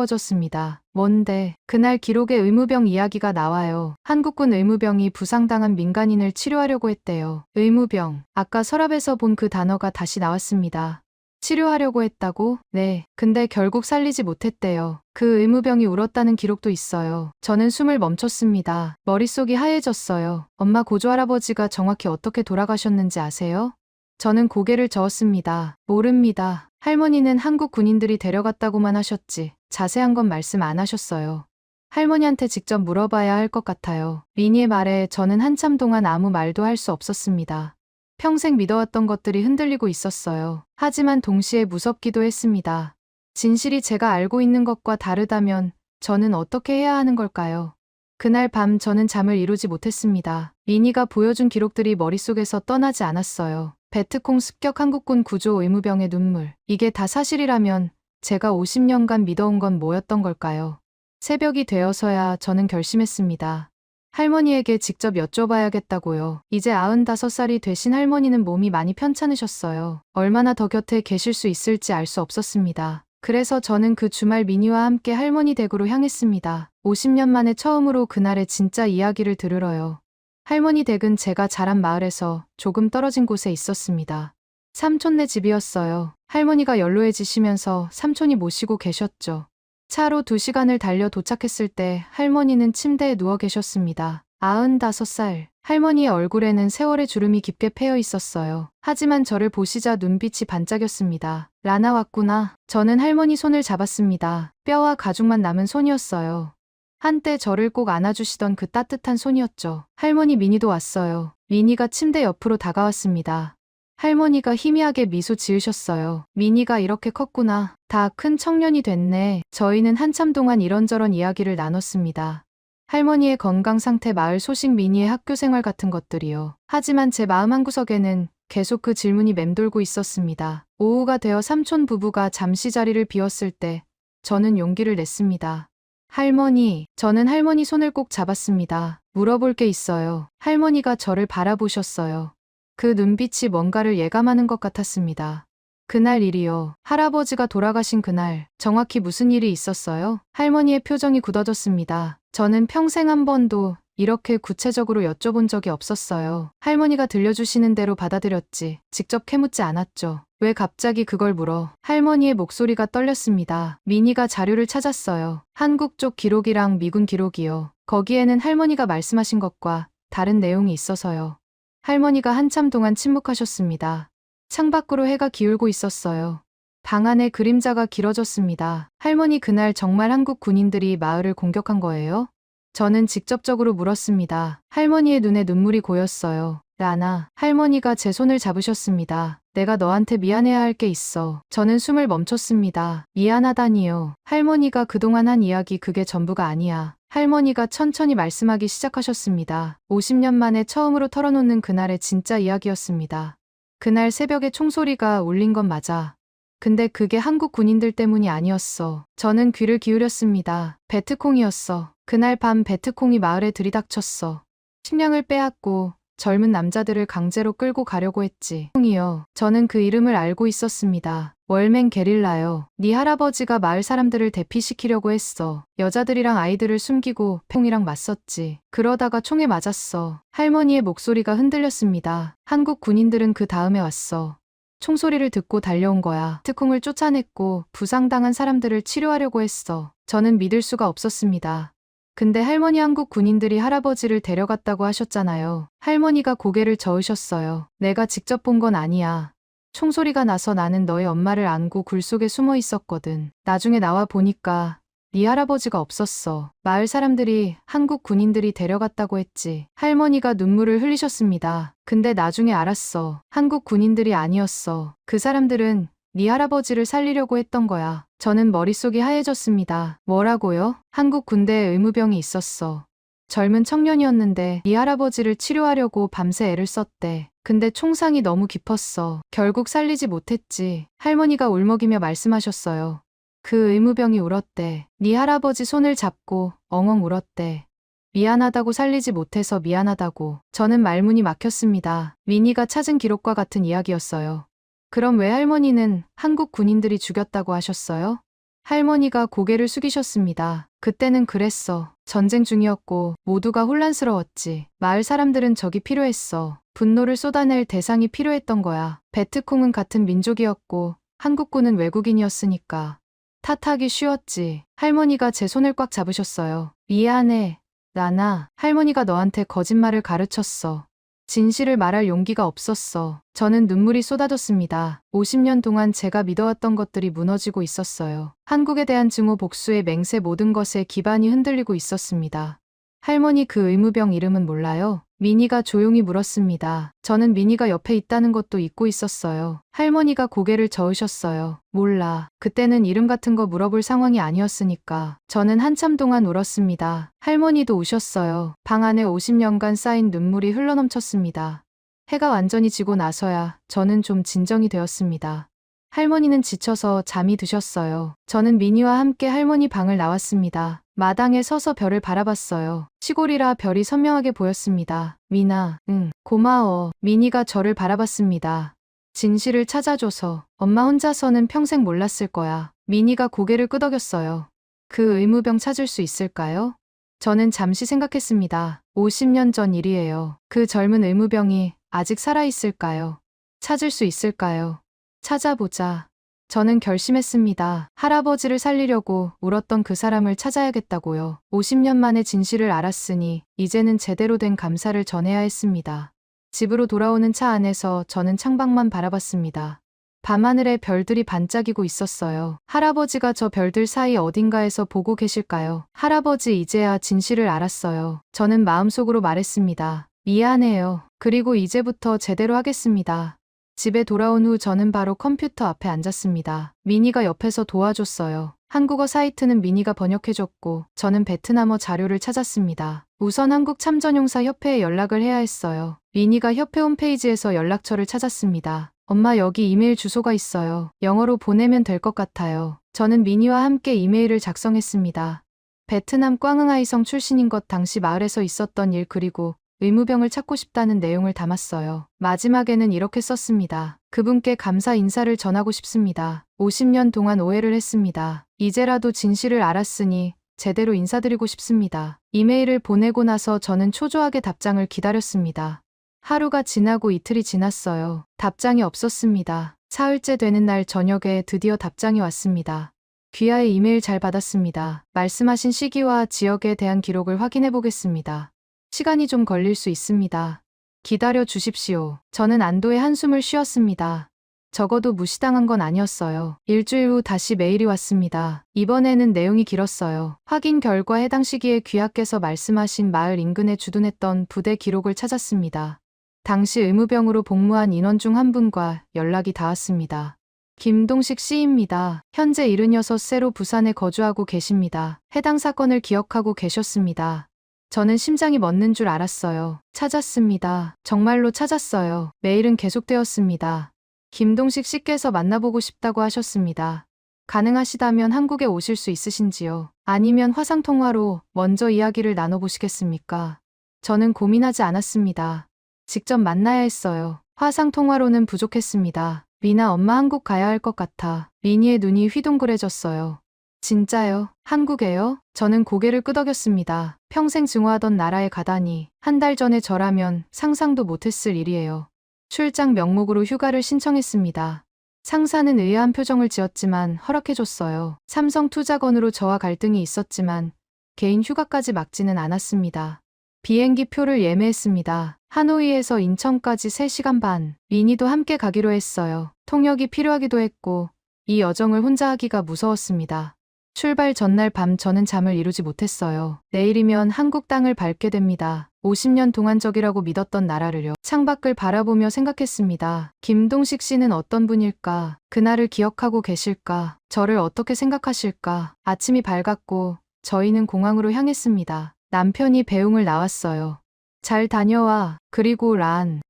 조심스러워졌습니다. 뭔데? 그날 기록에 의무병 이야기가 나와요. 한국군 의무병이 부상당한 민간인을 치료하려고 했대요. 의무병. 아까 서랍에서 본 그 단어가 다시 나왔습니다. 치료하려고 했다고? 네. 근데 결국 살리지 못했대요. 그 의무병이 울었다는 기록도 있어요. 저는 숨을 멈췄습니다. 머릿속이 하얘졌어요. 엄마, 고조할아버지가 정확히 어떻게 돌아가셨는지 아세요? 저는 고개를 저었습니다. 모릅니다. 할머니는 한국 군인들이 데려갔다고만 하셨지 자세한 건 말씀 안 하셨어요. 할머니한테 직접 물어봐야 할 것 같아요. 미니의 말에 저는 한참 동안 아무 말도 할 수 없었습니다. 평생 믿어왔던 것들이 흔들리고 있었어요. 하지만 동시에 무섭기도 했습니다. 진실이 제가 알고 있는 것과 다르다면 저는 어떻게 해야 하는 걸까요? 그날 밤 저는 잠을 이루지 못했습니다. 미니가 보여준 기록들이 머릿속에서 떠나지 않았어요. 베트콩 습격, 한국군 구조, 의무병의 눈물. 이게 다 사실이라면 제가 50년간 믿어온 건 뭐였던 걸까요? 새벽이 되어서야 저는 결심했습니다. 할머니에게 직접 여쭤봐야겠다고요. 이제 95살이 되신 할머니는 몸이 많이 편찮으셨어요. 얼마나 더 곁에 계실 수 있을지 알 수 없었습니다. 그래서 저는 그 주말 미니와 함께 할머니 댁으로 향했습니다. 50년 만에 처음으로 그날의 진짜 이야기를 들으러요. 할머니 댁은 제가 자란 마을에서 조금 떨어진 곳에 있었습니다. 삼촌네 집이었어요. 할머니가 연로해지시면서 삼촌이 모시고 계셨죠. 차로 2시간을 달려 도착했을 때 할머니는 침대에 누워 계셨습니다. 95살. 할머니의 얼굴에는 세월의 주름이 깊게 패여 있었어요. 하지만 저를 보시자 눈빛이 반짝였습니다. 라나 왔구나. 저는 할머니 손을 잡았습니다. 뼈와 가죽만 남은 손이었어요. 한때 저를 꼭 안아주시던 그 따뜻한 손이었죠. 할머니 미니도 왔어요. 미니가 침대 옆으로 다가왔습니다. 할머니가 희미하게 미소 지으셨어요. 미니가 이렇게 컸구나. 다 큰 청년이 됐네. 저희는 한참 동안 이런저런 이야기를 나눴습니다. 할머니의 건강 상태, 마을 소식, 미니의 학교 생활 같은 것들이요. 하지만 제 마음 한구석에는 계속 그 질문이 맴돌고 있었습니다. 오후가 되어 삼촌 부부가 잠시 자리를 비웠을 때 저는 용기를 냈습니다. 할머니, 저는 할머니 손을 꼭 잡았습니다. 물어볼 게 있어요. 할머니가 저를 바라보셨어요. 그 눈빛이 뭔가를 예감하는 것 같았습니다. 그날 일이요. 할아버지가 돌아가신 그날, 정확히 무슨 일이 있었어요? 할머니의 표정이 굳어졌습니다. 저는 평생 한 번도 이렇게 구체적으로 여쭤본 적이 없었어요. 할머니가 들려주시는 대로 받아들였지. 직접 캐묻지 않았죠. 왜 갑자기 그걸 물어? 할머니의 목소리가 떨렸습니다. 미니가 자료를 찾았어요. 한국 쪽 기록이랑 미군 기록이요. 거기에는 할머니가 말씀하신 것과 다른 내용이 있어서요. 할머니가 한참 동안 침묵하셨습니다. 창밖으로 해가 기울고 있었어요. 방 안에 그림자가 길어졌습니다. 할머니, 그날 정말 한국 군인들이 마을을 공격한 거예요? 저는 직접적으로 물었습니다. 할머니의 눈에 눈물이 고였어요. 라나, 할머니가 제 손을 잡으셨습니다. 내가 너한테 미안해야 할 게 있어. 저는 숨을 멈췄습니다. 미안하다니요. 할머니가 그동안 한 이야기, 그게 전부가 아니야. 할머니가 천천히 말씀하기 시작하셨습니다. 50년 만에 처음으로 털어놓는 그날의 진짜 이야기였습니다. 그날 새벽에 총소리가 울린 건 맞아. 근데 그게 한국 군인들 때문이 아니었어. 저는 귀를 기울였습니다. 베트콩이었어. 그날 밤 베트콩이 마을에 들이닥쳤어. 식량을 빼앗고 젊은 남자들을 강제로 끌고 가려고 했지. 콩이요. 저는 그 이름을 알고 있었습니다. 월맹 게릴라요. 네 할아버지가 마을 사람들을 대피시키려고 했어. 여자들이랑 아이들을 숨기고 팽이랑 맞섰지. 그러다가 총에 맞았어. 할머니의 목소리가 흔들렸습니다. 한국 군인들은 그 다음에 왔어. 총소리를 듣고 달려온 거야. 특콩을 쫓아냈고 부상당한 사람들을 치료하려고 했어. 저는 믿을 수가 없었습니다. 근데 할머니, 한국 군인들이 할아버지를 데려갔다고 하셨잖아요. 할머니가 고개를 저으셨어요. 내가 직접 본 건 아니야. 총소리가 나서 나는 너의 엄마를 안고 굴 속에 숨어 있었거든. 나중에 나와 보니까 네 할아버지가 없었어. 마을 사람들이 한국 군인들이 데려갔다고 했지. 할머니가 눈물을 흘리셨습니다. 근데 나중에 알았어. 한국 군인들이 아니었어. 그 사람들은 네 할아버지를 살리려고 했던 거야. 저는 머릿속이 하얘졌습니다. 뭐라고요? 한국 군대에 의무병이 있었어. 젊은 청년이었는데 네 할아버지를 치료하려고 밤새 애를 썼대. 근데 총상이 너무 깊었어. 결국 살리지 못했지. 할머니가 울먹이며 말씀하셨어요. 그 의무병이 울었대. 네 할아버지 손을 잡고 엉엉 울었대. 미안하다고, 살리지 못해서 미안하다고. 저는 말문이 막혔습니다. 미니가 찾은 기록과 같은 이야기였어요. 그럼 왜 할머니는 한국 군인들이 죽였다고 하셨어요? 할머니가 고개를 숙이셨습니다. 그때는 그랬어. 전쟁 중이었고 모두가 혼란스러웠지. 마을 사람들은 적이 필요했어. 분노를 쏟아낼 대상이 필요했던 거야. 베트콩은 같은 민족이었고 한국군은 외국인이었으니까 탓하기 쉬웠지. 할머니가 제 손을 꽉 잡으셨어요. 미안해, 라나. 할머니가 너한테 거짓말을 가르쳤어. 진실을 말할 용기가 없었어. 저는 눈물이 쏟아졌습니다. 50년 동안 제가 믿어왔던 것들이 무너지고 있었어요. 한국에 대한 증오, 복수의 맹세, 모든 것에 기반이 흔들리고 있었습니다. 할머니, 그 의무병 이름은 몰라요? 미니가 조용히 물었습니다. 저는 미니가 옆에 있다는 것도 잊고 있었어요. 할머니가 고개를 저으셨어요. 몰라. 그때는 이름 같은 거 물어볼 상황이 아니었으니까. 저는 한참 동안 울었습니다. 할머니도 우셨어요. 방 안에 50년간 쌓인 눈물이 흘러넘쳤습니다. 해가 완전히 지고 나서야 저는 좀 진정이 되었습니다. 할머니는 지쳐서 잠이 드셨어요. 저는 미니와 함께 할머니 방을 나왔습니다. 마당에 서서 별을 바라봤어요. 시골이라 별이 선명하게 보였습니다. 미나, 응, 고마워. 미니가 저를 바라봤습니다. 진실을 찾아줘서. 엄마 혼자서는 평생 몰랐을 거야. 미니가 고개를 끄덕였어요. 그 의무병 찾을 수 있을까요? 저는 잠시 생각했습니다. 50년 전 일이에요. 그 젊은 의무병이 아직 살아있을까요? 찾을 수 있을까요? 찾아보자. 저는 결심했습니다. 할아버지를 살리려고 울었던 그 사람을 찾아야겠다고요. 50년 만에 진실을 알았으니 이제는 제대로 된 감사를 전해야 했습니다. 집으로 돌아오는 차 안에서 저는 창밖만 바라봤습니다. 밤하늘에 별들이 반짝이고 있었어요. 할아버지가 저 별들 사이 어딘가에서 보고 계실까요? 할아버지, 이제야 진실을 알았어요. 저는 마음속으로 말했습니다. 미안해요. 그리고 이제부터 제대로 하겠습니다. 집에 돌아온 후 저는 바로 컴퓨터 앞에 앉았습니다. 미니가 옆에서 도와줬어요. 한국어 사이트는 미니가 번역해줬고 저는 베트남어 자료를 찾았습니다. 우선 한국참전용사협회에 연락을 해야 했어요. 미니가 협회 홈페이지에서 연락처를 찾았습니다. 엄마, 여기 이메일 주소가 있어요. 영어로 보내면 될 것 같아요. 저는 미니와 함께 이메일을 작성했습니다. 베트남 꽝응아이성 출신인 것, 당시 마을에서 있었던 일, 그리고 의무병을 찾고 싶다는 내용을 담았어요. 마지막에는 이렇게 썼습니다. 그분께 감사 인사를 전하고 싶습니다. 50년 동안 오해를 했습니다. 이제라도 진실을 알았으니 제대로 인사드리고 싶습니다. 이메일을 보내고 나서 저는 초조하게 답장을 기다렸습니다. 하루가 지나고 이틀이 지났어요. 답장이 없었습니다. 사흘째 되는 날 저녁에 드디어 답장이 왔습니다. 귀하의 이메일 잘 받았습니다. 말씀하신 시기와 지역에 대한 기록을 확인해 보겠습니다. 시간이 좀 걸릴 수 있습니다. 기다려 주십시오. 저는 안도의 한숨을 쉬었습니다. 적어도 무시당한 건 아니었어요. 일주일 후 다시 메일이 왔습니다. 이번에는 내용이 길었어요. 확인 결과 해당 시기에 귀하께서 말씀하신 마을 인근에 주둔했던 부대 기록을 찾았습니다. 당시 의무병으로 복무한 인원 중 한 분과 연락이 닿았습니다. 김동식 씨입니다. 현재 76세로 부산에 거주하고 계십니다. 해당 사건을 기억하고 계셨습니다. 저는 심장이 멎는 줄 알았어요. 찾았습니다. 정말로 찾았어요. 메일은 계속되었습니다. 김동식 씨께서 만나보고 싶다고 하셨습니다. 가능하시다면 한국에 오실 수 있으신지요? 아니면 화상통화로 먼저 이야기를 나눠보시겠습니까? 저는 고민하지 않았습니다. 직접 만나야 했어요. 화상통화로는 부족했습니다. 미나, 엄마 한국 가야 할 것 같아. 미니의 눈이 휘둥그레졌어요. 진짜요? 한국에요? 저는 고개를 끄덕였습니다. 평생 증오하던 나라에 가다니. 한 달 전에 저라면 상상도 못했을 일이에요. 출장 명목으로 휴가를 신청했습니다. 상사는 의아한 표정을 지었지만 허락해줬어요. 삼성투자건으로 저와 갈등이 있었지만 개인 휴가까지 막지는 않았습니다. 비행기 표를 예매했습니다. 하노이에서 인천까지 3시간 반. 미니도 함께 가기로 했어요. 통역이 필요하기도 했고 이 여정을 혼자 하기가 무서웠습니다. 출발 전날 밤 저는 잠을 이루지 못했어요. 내일이면 한국 땅을 밟게 됩니다. 50년 동안 적이라고 믿었던 나라를요. 창밖을 바라보며 생각했습니다. 김동식 씨는 어떤 분일까? 그날을 기억하고 계실까? 저를 어떻게 생각하실까? 아침이 밝았고 저희는 공항으로 향했습니다. 남편이 배웅을 나왔어요. 잘 다녀와. 그리고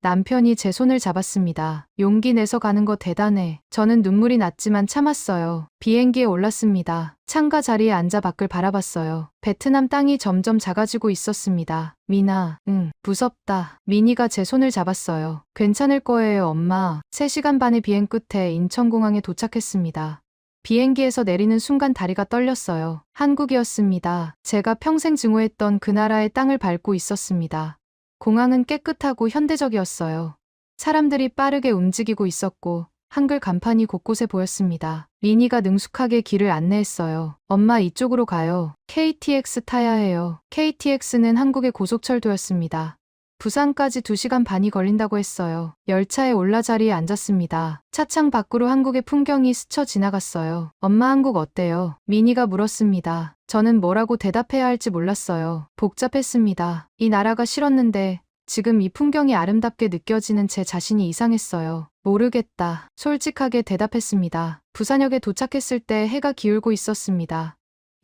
남편이 제 손을 잡았습니다. 용기 내서 가는 거 대단해. 저는 눈물이 났지만 참았어요. 비행기에 올랐습니다. 창가 자리에 앉아 밖을 바라봤어요. 베트남 땅이 점점 작아지고 있었습니다. 미나, 응, 무섭다. 미니가 제 손을 잡았어요. 괜찮을 거예요, 엄마. 3시간 반의 비행 끝에 인천공항에 도착했습니다. 비행기에서 내리는 순간 다리가 떨렸어요. 한국이었습니다. 제가 평생 증오했던 그 나라의 땅을 밟고 있었습니다. 공항은 깨끗하고 현대적이었어요. 사람들이 빠르게 움직이고 있었고 한글 간판이 곳곳에 보였습니다. 미니가 능숙하게 길을 안내했어요. 엄마, 이쪽으로 가요. KTX 타야 해요. KTX는 한국의 고속철도였습니다. 부산까지 2시간 반이 걸린다고 했어요. 열차에 올라 자리에 앉았습니다. 차창 밖으로 한국의 풍경이 스쳐 지나갔어요. 엄마, 한국 어때요? 미니가 물었습니다. 저는 뭐라고 대답해야 할지 몰랐어요. 복잡했습니다. 이 나라가 싫었는데 지금 이 풍경이 아름답게 느껴지는 제 자신이 이상했어요. 모르겠다. 솔직하게 대답했습니다. 부산역에 도착했을 때 해가 기울고 있었습니다.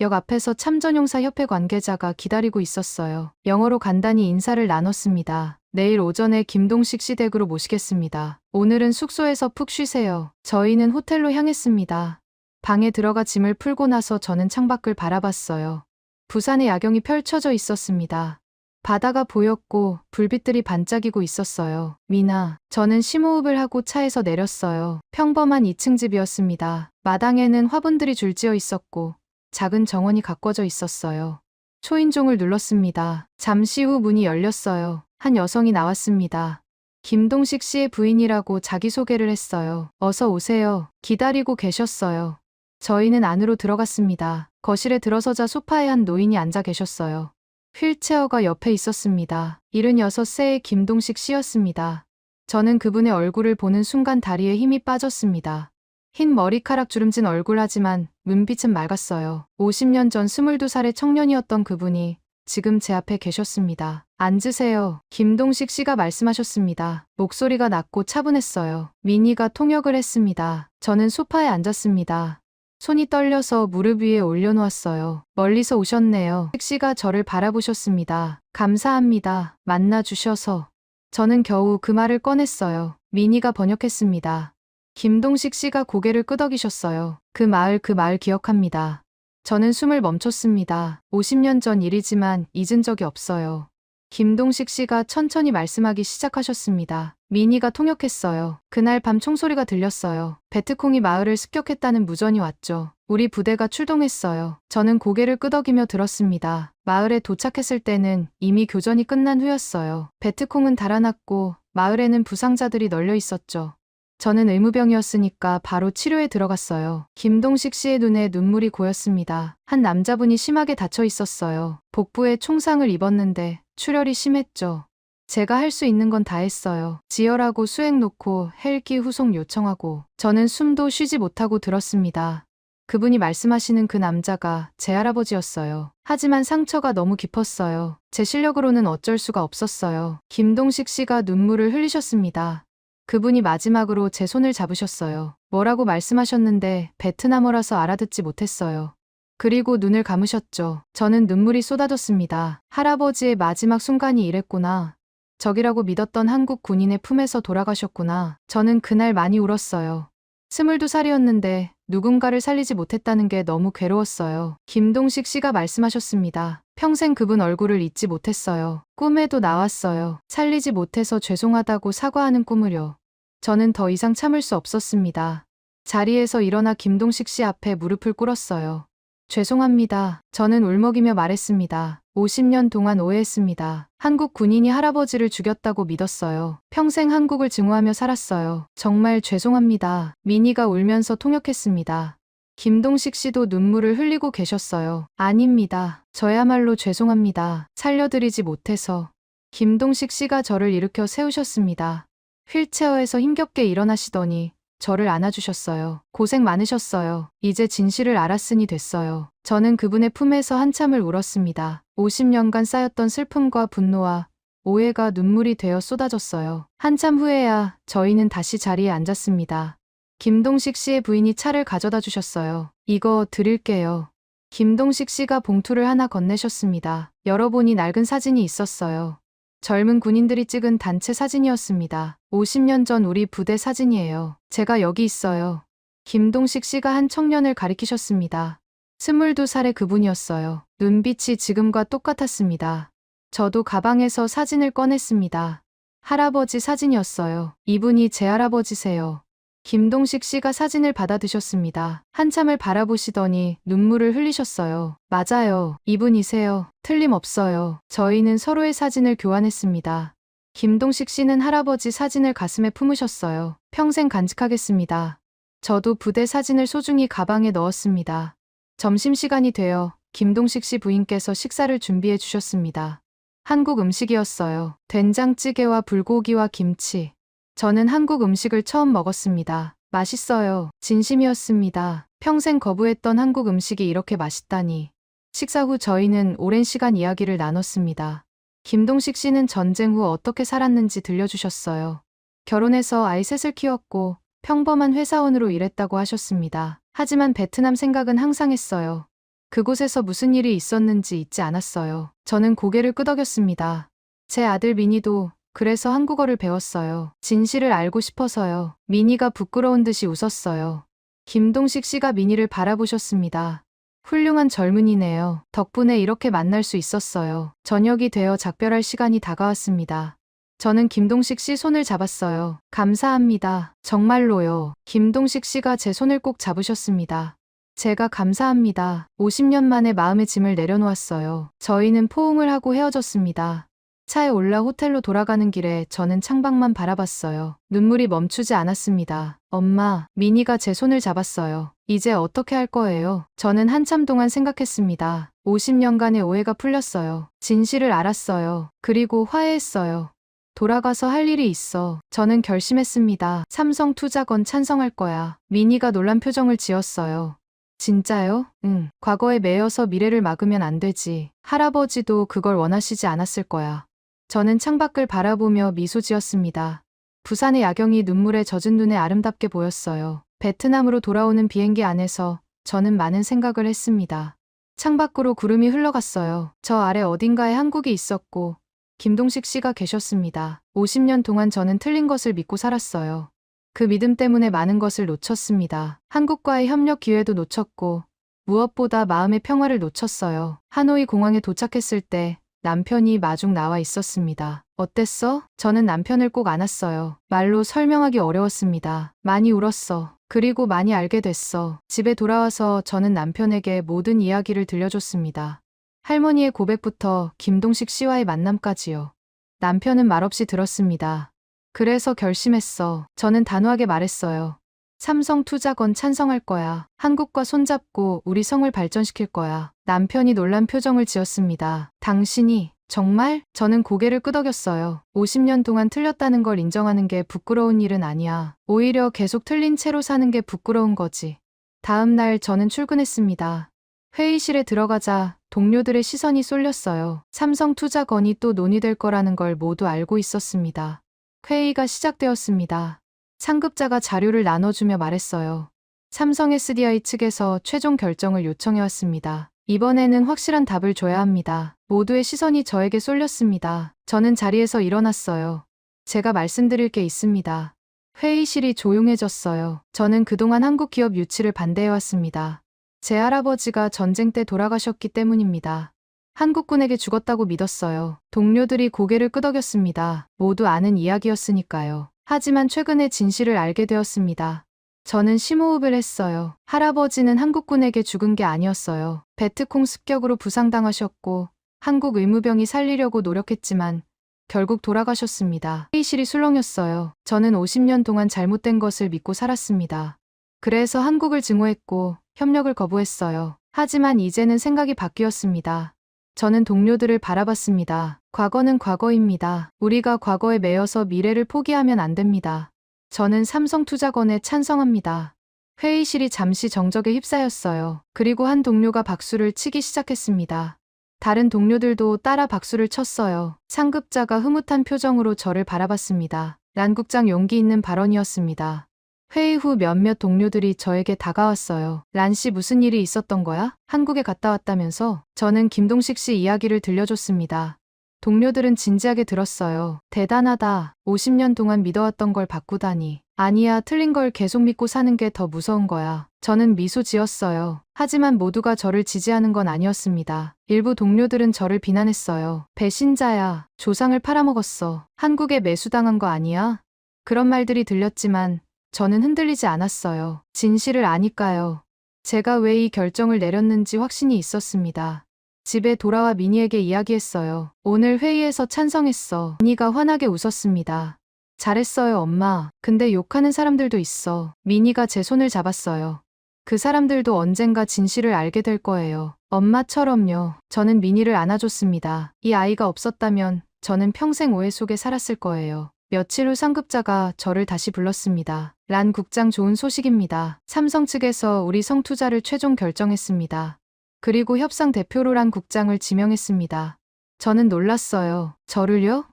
역 앞에서 참전용사협회 관계자가 기다리고 있었어요. 영어로 간단히 인사를 나눴습니다. 내일 오전에 김동식 씨 댁으로 모시겠습니다. 오늘은 숙소에서 푹 쉬세요. 저희는 호텔로 향했습니다. 방에 들어가 짐을 풀고 나서 저는 창밖을 바라봤어요. 부산의 야경이 펼쳐져 있었습니다. 바다가 보였고 불빛들이 반짝이고 있었어요. 미나, 저는 심호흡을 하고 차에서 내렸어요. 평범한 2층 집이었습니다. 마당에는 화분들이 줄지어 있었고 작은 정원이 가꿔져 있었어요. 초인종을 눌렀습니다. 잠시 후 문이 열렸어요. 한 여성이 나왔습니다. 김동식 씨의 부인이라고 자기소개를 했어요. 어서 오세요. 기다리고 계셨어요. 저희는 안으로 들어갔습니다. 거실에 들어서자 소파에 한 노인이 앉아 계셨어요. 휠체어가 옆에 있었습니다. 76세의 김동식 씨였습니다. 저는 그분의 얼굴을 보는 순간 다리에 힘이 빠졌습니다. 흰 머리카락 주름진 얼굴 하지만 눈빛은 맑았어요. 50년 전 22살의 청년이었던 그분이 지금 제 앞에 계셨습니다. 앉으세요. 김동식 씨가 말씀하셨습니다. 목소리가 낮고 차분했어요. 미니가 통역을 했습니다. 저는 소파에 앉았습니다. 손이 떨려서 무릎 위에 올려놓았어요. 멀리서 오셨네요. 씨가 저를 바라보셨습니다. 감사합니다. 만나주셔서. 저는 겨우 그 말을 꺼냈어요. 미니가 번역했습니다. 김동식 씨가 고개를 끄덕이셨어요. 그 마을 기억합니다. 저는 숨을 멈췄습니다. 50년 전 일이지만 잊은 적이 없어요. 김동식 씨가 천천히 말씀하기 시작하셨습니다. 미니가 통역했어요. 그날 밤 총소리가 들렸어요. 베트콩이 마을을 습격했다는 무전이 왔죠. 우리 부대가 출동했어요. 저는 고개를 끄덕이며 들었습니다. 마을에 도착했을 때는 이미 교전이 끝난 후였어요. 베트콩은 달아났고 마을에는 부상자들이 널려 있었죠. 저는 의무병이었으니까 바로 치료에 들어갔어요. 김동식 씨의 눈에 눈물이 고였습니다. 한 남자분이 심하게 다쳐 있었어요. 복부에 총상을 입었는데 출혈이 심했죠. 제가 할 수 있는 건 다 했어요. 지혈하고 수액 놓고 헬기 후송 요청하고. 저는 숨도 쉬지 못하고 들었습니다. 그분이 말씀하시는 그 남자가 제 할아버지였어요. 하지만 상처가 너무 깊었어요. 제 실력으로는 어쩔 수가 없었어요. 김동식 씨가 눈물을 흘리셨습니다. 그분이 마지막으로 제 손을 잡으셨어요. 뭐라고 말씀하셨는데 베트남어라서 알아듣지 못했어요. 그리고 눈을 감으셨죠. 저는 눈물이 쏟아졌습니다. 할아버지의 마지막 순간이 이랬구나. 적이라고 믿었던 한국 군인의 품에서 돌아가셨구나. 저는 그날 많이 울었어요. 22살이었는데 누군가를 살리지 못했다는 게 너무 괴로웠어요. 김동식 씨가 말씀하셨습니다. 평생 그분 얼굴을 잊지 못했어요. 꿈에도 나왔어요. 살리지 못해서 죄송하다고 사과하는 꿈을요. 저는 더 이상 참을 수 없었습니다. 자리에서 일어나 김동식 씨 앞에 무릎을 꿇었어요. 죄송합니다. 저는 울먹이며 말했습니다. 50년 동안 오해했습니다. 한국 군인이 할아버지를 죽였다고 믿었어요. 평생 한국을 증오하며 살았어요. 정말 죄송합니다. 미니가 울면서 통역했습니다. 김동식 씨도 눈물을 흘리고 계셨어요. 아닙니다. 저야말로 죄송합니다. 살려드리지 못해서. 김동식 씨가 저를 일으켜 세우셨습니다. 휠체어에서 힘겹게 일어나시더니 저를 안아주셨어요. 고생 많으셨어요. 이제 진실을 알았으니 됐어요. 저는 그분의 품에서 한참을 울었습니다. 50년간 쌓였던 슬픔과 분노와 오해가 눈물이 되어 쏟아졌어요. 한참 후에야 저희는 다시 자리에 앉았습니다. 김동식 씨의 부인이 차를 가져다 주셨어요. 이거 드릴게요. 김동식 씨가 봉투를 하나 건네셨습니다. 열어보니 낡은 사진이 있었어요. 젊은 군인들이 찍은 단체 사진이었습니다. 50년 전 우리 부대 사진이에요. 제가 여기 있어요. 김동식 씨가 한 청년을 가리키셨습니다. 22살의 그분이었어요. 눈빛이 지금과 똑같았습니다. 저도 가방에서 사진을 꺼냈습니다. 할아버지 사진이었어요. 이분이 제 할아버지세요. 김동식 씨가 사진을 받아드셨습니다. 한참을 바라보시더니 눈물을 흘리셨어요. 맞아요. 이분이세요. 틀림없어요. 저희는 서로의 사진을 교환했습니다. 김동식 씨는 할아버지 사진을 가슴에 품으셨어요. 평생 간직하겠습니다. 저도 부대 사진을 소중히 가방에 넣었습니다. 점심시간이 되어 김동식 씨 부인께서 식사를 준비해 주셨습니다. 한국 음식이었어요. 된장찌개와 불고기와 김치. 저는 한국 음식을 처음 먹었습니다. 맛있어요. 진심이었습니다. 평생 거부했던 한국 음식이 이렇게 맛있다니. 식사 후 저희는 오랜 시간 이야기를 나눴습니다. 김동식 씨는 전쟁 후 어떻게 살았는지 들려주셨어요. 결혼해서 아이 셋을 키웠고 평범한 회사원으로 일했다고 하셨습니다. 하지만 베트남 생각은 항상 했어요. 그곳에서 무슨 일이 있었는지 잊지 않았어요. 저는 고개를 끄덕였습니다. 제 아들 미니도 그래서 한국어를 배웠어요. 진실을 알고 싶어서요. 미니가 부끄러운 듯이 웃었어요. 김동식 씨가 미니를 바라보셨습니다. 훌륭한 젊은이네요. 덕분에 이렇게 만날 수 있었어요. 저녁이 되어 작별할 시간이 다가왔습니다. 저는 김동식 씨 손을 잡았어요. 감사합니다. 정말로요. 김동식 씨가 제 손을 꼭 잡으셨습니다. 제가 감사합니다. 50년 만에 마음의 짐을 내려놓았어요. 저희는 포옹을 하고 헤어졌습니다. 차에 올라 호텔로 돌아가는 길에 저는 창밖만 바라봤어요. 눈물이 멈추지 않았습니다. 엄마, 미니가 제 손을 잡았어요. 이제 어떻게 할 거예요? 저는 한참 동안 생각했습니다. 50년간의 오해가 풀렸어요. 진실을 알았어요. 그리고 화해했어요. 돌아가서 할 일이 있어. 저는 결심했습니다. 삼성투자건 찬성할 거야. 미니가 놀란 표정을 지었어요. 진짜요? 응. 과거에 매여서 미래를 막으면 안 되지. 할아버지도 그걸 원하시지 않았을 거야. 저는 창밖을 바라보며 미소 지었습니다. 부산의 야경이 눈물에 젖은 눈에 아름답게 보였어요. 베트남으로 돌아오는 비행기 안에서 저는 많은 생각을 했습니다. 창밖으로 구름이 흘러갔어요. 저 아래 어딘가에 한국이 있었고 김동식 씨가 계셨습니다. 50년 동안 저는 틀린 것을 믿고 살았어요. 그 믿음 때문에 많은 것을 놓쳤습니다. 한국과의 협력 기회도 놓쳤고 무엇보다 마음의 평화를 놓쳤어요. 하노이 공항에 도착했을 때 남편이 마중 나와 있었습니다. 어땠어? 저는 남편을 꼭 안았어요. 말로 설명하기 어려웠습니다. 많이 울었어. 그리고 많이 알게 됐어. 집에 돌아와서 저는 남편에게 모든 이야기를 들려줬습니다. 할머니의 고백부터 김동식 씨와의 만남까지요. 남편은 말없이 들었습니다. 그래서 결심했어. 저는 단호하게 말했어요. 삼성투자건 찬성할 거야. 한국과 손잡고 우리 성을 발전시킬 거야. 남편이 놀란 표정을 지었습니다. 당신이 정말? 저는 고개를 끄덕였어요. 50년 동안 틀렸다는 걸 인정하는 게 부끄러운 일은 아니야. 오히려 계속 틀린 채로 사는 게 부끄러운 거지. 다음 날 저는 출근했습니다. 회의실에 들어가자 동료들의 시선이 쏠렸어요. 삼성투자건이 또 논의될 거라는 걸 모두 알고 있었습니다. 회의가 시작되었습니다. 상급자가 자료를 나눠주며 말했어요. 삼성 SDI 측에서 최종 결정을 요청해왔습니다. 이번에는 확실한 답을 줘야 합니다. 모두의 시선이 저에게 쏠렸습니다. 저는 자리에서 일어났어요. 제가 말씀드릴 게 있습니다. 회의실이 조용해졌어요. 저는 그동안 한국 기업 유치를 반대해왔습니다. 제 할아버지가 전쟁 때 돌아가셨기 때문입니다. 한국군에게 죽었다고 믿었어요. 동료들이 고개를 끄덕였습니다. 모두 아는 이야기였으니까요. 하지만 최근에 진실을 알게 되었습니다. 저는 심호흡을 했어요. 할아버지는 한국군에게 죽은 게 아니었어요. 베트콩 습격으로 부상당하셨고 한국 의무병이 살리려고 노력했지만 결국 돌아가셨습니다. 회의실이 술렁였어요. 저는 50년 동안 잘못된 것을 믿고 살았습니다. 그래서 한국을 증오했고 협력을 거부했어요. 하지만 이제는 생각이 바뀌었습니다. 저는 동료들을 바라봤습니다. 과거는 과거입니다. 우리가 과거에 매여서 미래를 포기하면 안 됩니다. 저는 삼성투자건에 찬성합니다. 회의실이 잠시 정적에 휩싸였어요. 그리고 한 동료가 박수를 치기 시작했습니다. 다른 동료들도 따라 박수를 쳤어요. 상급자가 흐뭇한 표정으로 저를 바라봤습니다. 란 국장 용기 있는 발언이었습니다. 회의 후 몇몇 동료들이 저에게 다가왔어요. 란 씨 무슨 일이 있었던 거야? 한국에 갔다 왔다면서? 저는 김동식 씨 이야기를 들려줬습니다. 동료들은 진지하게 들었어요. 대단하다. 50년 동안 믿어왔던 걸 바꾸다니. 아니야, 틀린 걸 계속 믿고 사는 게 더 무서운 거야. 저는 미소 지었어요. 하지만 모두가 저를 지지하는 건 아니었습니다. 일부 동료들은 저를 비난했어요. 배신자야. 조상을 팔아먹었어. 한국에 매수당한 거 아니야? 그런 말들이 들렸지만 저는 흔들리지 않았어요. 진실을 아니까요. 제가 왜 이 결정을 내렸는지 확신이 있었습니다. 집에 돌아와 미니에게 이야기했어요. 오늘 회의에서 찬성했어. 미니가 환하게 웃었습니다. 잘했어요, 엄마. 근데 욕하는 사람들도 있어. 미니가 제 손을 잡았어요. 그 사람들도 언젠가 진실을 알게 될 거예요. 엄마처럼요. 저는 미니를 안아줬습니다. 이 아이가 없었다면 저는 평생 오해 속에 살았을 거예요. 며칠 후 상급자가 저를 다시 불렀습니다. 란 국장, 좋은 소식입니다. 삼성 측에서 우리 성 투자를 최종 결정했습니다. 그리고 협상 대표로 란 국장을 지명했습니다. 저는 놀랐어요. 저를요?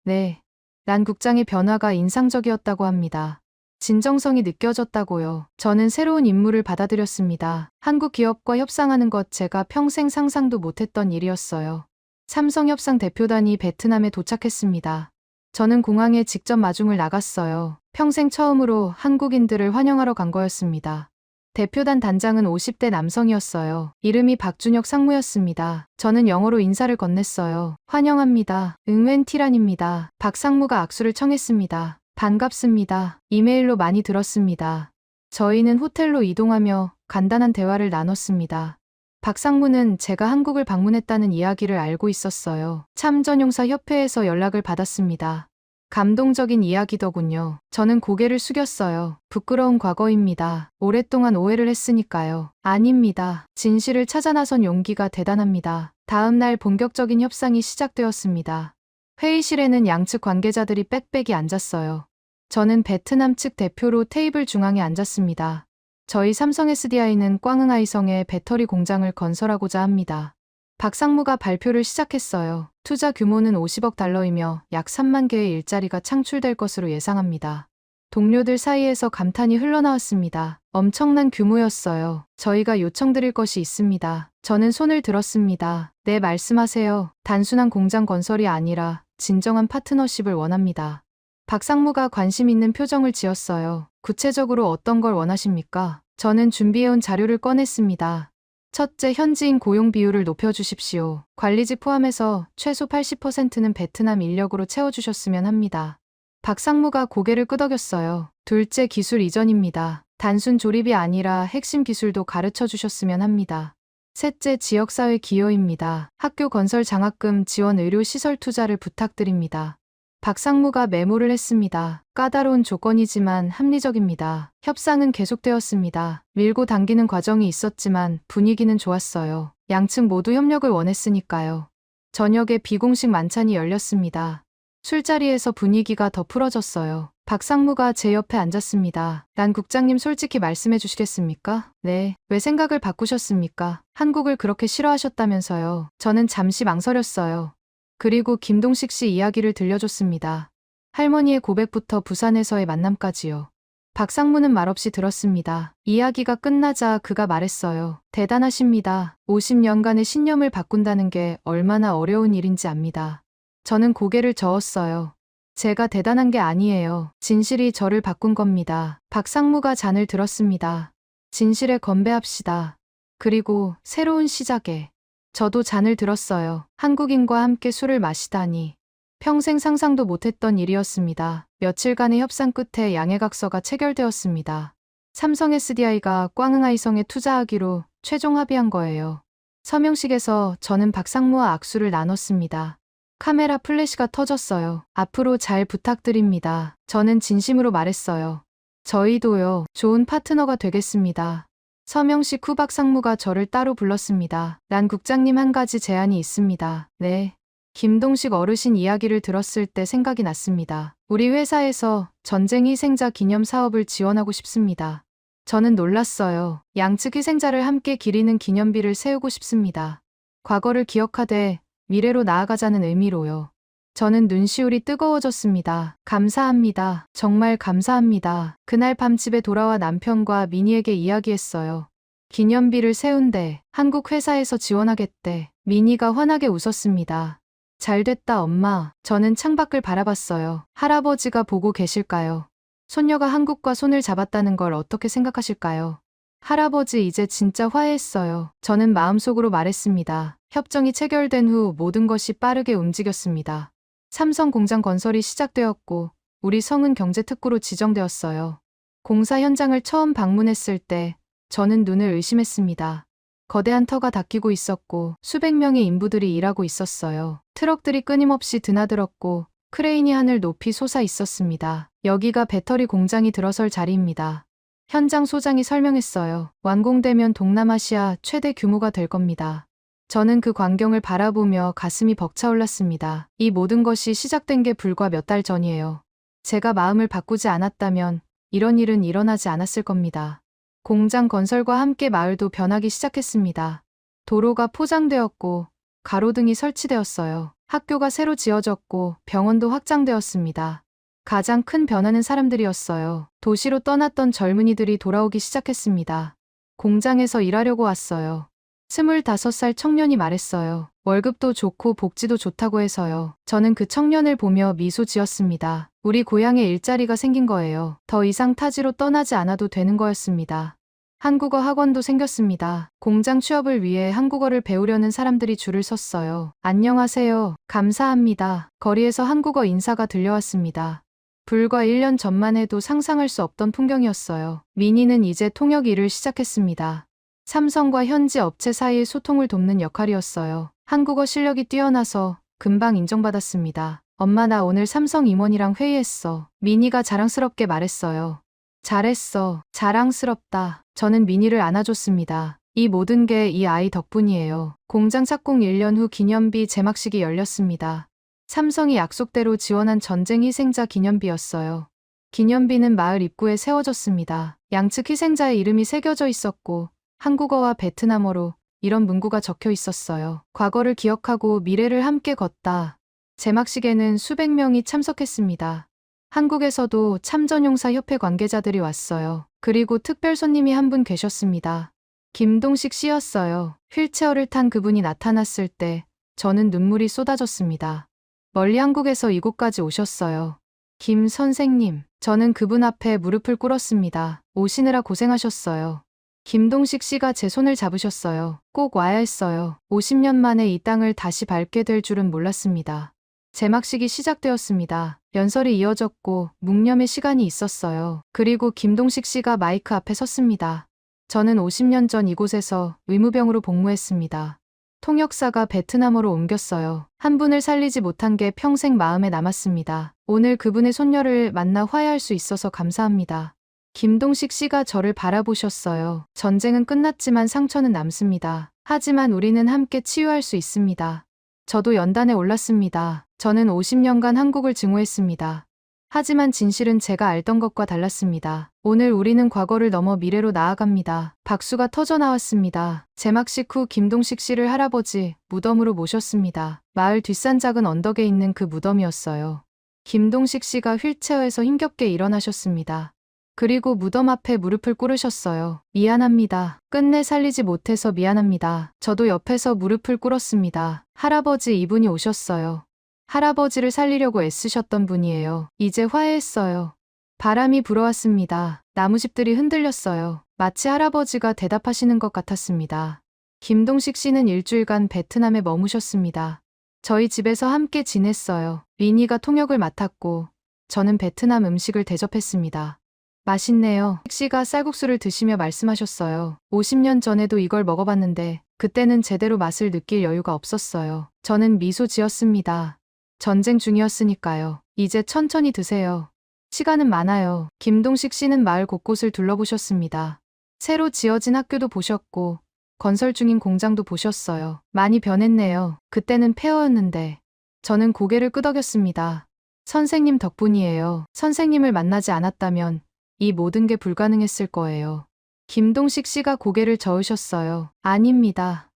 네. 란 국장의 변화가 인상적이었다고 합니다. 진정성이 느껴졌다고요. 저는 새로운 임무를 받아들였습니다. 한국 기업과 협상하는 것, 제가 평생 상상도 못했던 일이었어요. 삼성 협상 대표단이 베트남에 도착했습니다. 저는 공항에 직접 마중을 나갔어요. 평생 처음으로 한국인들을 환영하러 간 거였습니다. 대표단 단장은 50대 남성이었어요. 이름이 박준혁 상무였습니다. 저는 영어로 인사를 건넸어요. 환영합니다. 응웬티란입니다. 박 상무가 악수를 청했습니다. 반갑습니다. 이메일로 많이 들었습니다. 저희는 호텔로 이동하며 간단한 대화를 나눴습니다. 박상무는 제가 한국을 방문했다는 이야기를 알고 있었어요. 참전용사 협회에서 연락을 받았습니다. 감동적인 이야기더군요. 저는 고개를 숙였어요. 부끄러운 과거입니다. 오랫동안 오해를 했으니까요. 아닙니다. 진실을 찾아 나선 용기가 대단합니다. 다음 날 본격적인 협상이 시작되었습니다. 회의실에는 양측 관계자들이 빽빽이 앉았어요. 저는 베트남 측 대표로 테이블 중앙에 앉았습니다. 저희 삼성 SDI는 꽝흥아이성에 배터리 공장을 건설하고자 합니다. 박상무가 발표를 시작했어요. 투자 규모는 50억 달러이며 약 3만 개의 일자리가 창출될 것으로 예상합니다. 동료들 사이에서 감탄이 흘러나왔습니다. 엄청난 규모였어요. 저희가 요청드릴 것이 있습니다. 저는 손을 들었습니다. 네, 말씀하세요. 단순한 공장 건설이 아니라 진정한 파트너십을 원합니다. 박상무가 관심 있는 표정을 지었어요. 구체적으로 어떤 걸 원하십니까? 저는 준비해온 자료를 꺼냈습니다. 첫째, 현지인 고용 비율을 높여주십시오. 관리직 포함해서 최소 80%는 베트남 인력으로 채워주셨으면 합니다. 박상무가 고개를 끄덕였어요. 둘째, 기술 이전입니다. 단순 조립이 아니라 핵심 기술도 가르쳐 주셨으면 합니다. 셋째, 지역사회 기여입니다. 학교 건설 장학금, 지원 의료시설 투자를 부탁드립니다. 박상무가 메모를 했습니다. 까다로운 조건이지만 합리적입니다. 협상은 계속되었습니다. 밀고 당기는 과정이 있었지만 분위기는 좋았어요. 양측 모두 협력을 원했으니까요. 저녁에 비공식 만찬이 열렸습니다. 술자리에서 분위기가 더 풀어졌어요. 박상무가 제 옆에 앉았습니다. 란 국장님, 솔직히 말씀해 주시겠습니까? 네. 왜 생각을 바꾸셨습니까? 한국을 그렇게 싫어하셨다면서요. 저는 잠시 망설였어요. 그리고 김동식 씨 이야기를 들려줬습니다. 할머니의 고백부터 부산에서의 만남까지요. 박상무는 말없이 들었습니다. 이야기가 끝나자 그가 말했어요. 대단하십니다. 50년간의 신념을 바꾼다는 게 얼마나 어려운 일인지 압니다. 저는 고개를 저었어요. 제가 대단한 게 아니에요. 진실이 저를 바꾼 겁니다. 박상무가 잔을 들었습니다. 진실에 건배합시다. 그리고 새로운 시작에. 저도 잔을 들었어요. 한국인과 함께 술을 마시다니. 평생 상상도 못했던 일이었습니다. 며칠간의 협상 끝에 양해각서가 체결되었습니다. 삼성 SDI가 꽝흥아이성에 투자하기로 최종 합의한 거예요. 서명식에서 저는 박상무와 악수를 나눴습니다. 카메라 플래시가 터졌어요. 앞으로 잘 부탁드립니다. 저는 진심으로 말했어요. 저희도요. 좋은 파트너가 되겠습니다. 서명식 후 박상무가 저를 따로 불렀습니다. 란 국장님, 한 가지 제안이 있습니다. 네. 김동식 어르신 이야기를 들었을 때 생각이 났습니다. 우리 회사에서 전쟁 희생자 기념 사업을 지원하고 싶습니다. 저는 놀랐어요. 양측 희생자를 함께 기리는 기념비를 세우고 싶습니다. 과거를 기억하되 미래로 나아가자는 의미로요. 저는 눈시울이 뜨거워졌습니다. 감사합니다. 정말 감사합니다. 그날 밤 집에 돌아와 남편과 미니에게 이야기했어요. 기념비를 세운대. 한국 회사에서 지원하겠대. 미니가 환하게 웃었습니다. 잘됐다, 엄마. 저는 창밖을 바라봤어요. 할아버지가 보고 계실까요? 손녀가 한국과 손을 잡았다는 걸 어떻게 생각하실까요? 할아버지, 이제 진짜 화해했어요. 저는 마음속으로 말했습니다. 협정이 체결된 후 모든 것이 빠르게 움직였습니다. 삼성 공장 건설이 시작되었고 우리 성은 경제특구로 지정되었어요. 공사 현장을 처음 방문했을 때 저는 눈을 의심했습니다. 거대한 터가 닦이고 있었고 수백 명의 인부들이 일하고 있었어요. 트럭들이 끊임없이 드나들었고 크레인이 하늘 높이 솟아 있었습니다. 여기가 배터리 공장이 들어설 자리입니다. 현장 소장이 설명했어요. 완공되면 동남아시아 최대 규모가 될 겁니다. 저는 그 광경을 바라보며 가슴이 벅차올랐습니다. 이 모든 것이 시작된 게 불과 몇 달 전이에요. 제가 마음을 바꾸지 않았다면 이런 일은 일어나지 않았을 겁니다. 공장 건설과 함께 마을도 변하기 시작했습니다. 도로가 포장되었고 가로등이 설치되었어요. 학교가 새로 지어졌고 병원도 확장되었습니다. 가장 큰 변화는 사람들이었어요. 도시로 떠났던 젊은이들이 돌아오기 시작했습니다. 공장에서 일하려고 왔어요. 25살 청년이 말했어요. 월급도 좋고 복지도 좋다고 해서요. 저는 그 청년을 보며 미소 지었습니다. 우리 고향에 일자리가 생긴 거예요. 더 이상 타지로 떠나지 않아도 되는 거였습니다. 한국어 학원도 생겼습니다. 공장 취업을 위해 한국어를 배우려는 사람들이 줄을 섰어요. 안녕하세요. 감사합니다. 거리에서 한국어 인사가 들려왔습니다. 불과 1년 전만 해도 상상할 수 없던 풍경이었어요. 미니는 이제 통역 일을 시작했습니다. 삼성과 현지 업체 사이의 소통을 돕는 역할이었어요. 한국어 실력이 뛰어나서 금방 인정받았습니다. 엄마, 나 오늘 삼성 임원이랑 회의했어. 미니가 자랑스럽게 말했어요. 잘했어. 자랑스럽다. 저는 미니를 안아줬습니다. 이 모든 게 이 아이 덕분이에요. 공장 착공 1년 후 기념비 제막식이 열렸습니다. 삼성이 약속대로 지원한 전쟁 희생자 기념비였어요. 기념비는 마을 입구에 세워졌습니다. 양측 희생자의 이름이 새겨져 있었고 한국어와 베트남어로 이런 문구가 적혀 있었어요. 과거를 기억하고 미래를 함께 걷다. 제막식에는 수백 명이 참석했습니다. 한국에서도 참전용사협회 관계자들이 왔어요. 그리고 특별 손님이 한 분 계셨습니다. 김동식 씨였어요. 휠체어를 탄 그분이 나타났을 때 저는 눈물이 쏟아졌습니다. 멀리 한국에서 이곳까지 오셨어요. 김 선생님, 저는 그분 앞에 무릎을 꿇었습니다. 오시느라 고생하셨어요. 김동식 씨가 제 손을 잡으셨어요. 꼭 와야 했어요. 50년 만에 이 땅을 다시 밟게 될 줄은 몰랐습니다. 제막식이 시작되었습니다. 연설이 이어졌고 묵념의 시간이 있었어요. 그리고 김동식 씨가 마이크 앞에 섰습니다. 저는 50년 전 이곳에서 의무병으로 복무했습니다. 통역사가 베트남어로 옮겼어요. 한 분을 살리지 못한 게 평생 마음에 남았습니다. 오늘 그분의 손녀를 만나 화해할 수 있어서 감사합니다. 김동식 씨가 저를 바라보셨어요. 전쟁은 끝났지만 상처는 남습니다. 하지만 우리는 함께 치유할 수 있습니다. 저도 연단에 올랐습니다. 저는 50년간 한국을 증오했습니다. 하지만 진실은 제가 알던 것과 달랐습니다. 오늘 우리는 과거를 넘어 미래로 나아갑니다. 박수가 터져 나왔습니다. 제막식 후 김동식 씨를 할아버지 무덤으로 모셨습니다. 마을 뒷산 작은 언덕에 있는 그 무덤이었어요. 김동식 씨가 휠체어에서 힘겹게 일어나셨습니다. 그리고 무덤 앞에 무릎을 꿇으셨어요. 미안합니다. 끝내 살리지 못해서 미안합니다. 저도 옆에서 무릎을 꿇었습니다. 할아버지, 이분이 오셨어요. 할아버지를 살리려고 애쓰셨던 분이에요. 이제 화해했어요. 바람이 불어왔습니다. 나무집들이 흔들렸어요. 마치 할아버지가 대답하시는 것 같았습니다. 김동식 씨는 일주일간 베트남에 머무셨습니다. 저희 집에서 함께 지냈어요. 미니가 통역을 맡았고 저는 베트남 음식을 대접했습니다. 맛있네요. 씨가 쌀국수를 드시며 말씀하셨어요. 50년 전에도 이걸 먹어봤는데 그때는 제대로 맛을 느낄 여유가 없었어요. 저는 미소 지었습니다. 전쟁 중이었으니까요. 이제 천천히 드세요. 시간은 많아요. 김동식 씨는 마을 곳곳을 둘러보셨습니다. 새로 지어진 학교도 보셨고 건설 중인 공장도 보셨어요. 많이 변했네요. 그때는 폐허였는데. 저는 고개를 끄덕였습니다. 선생님 덕분이에요. 선생님을 만나지 않았다면 이 모든 게 불가능했을 거예요. 김동식 씨가 고개를 저으셨어요. 아닙니다.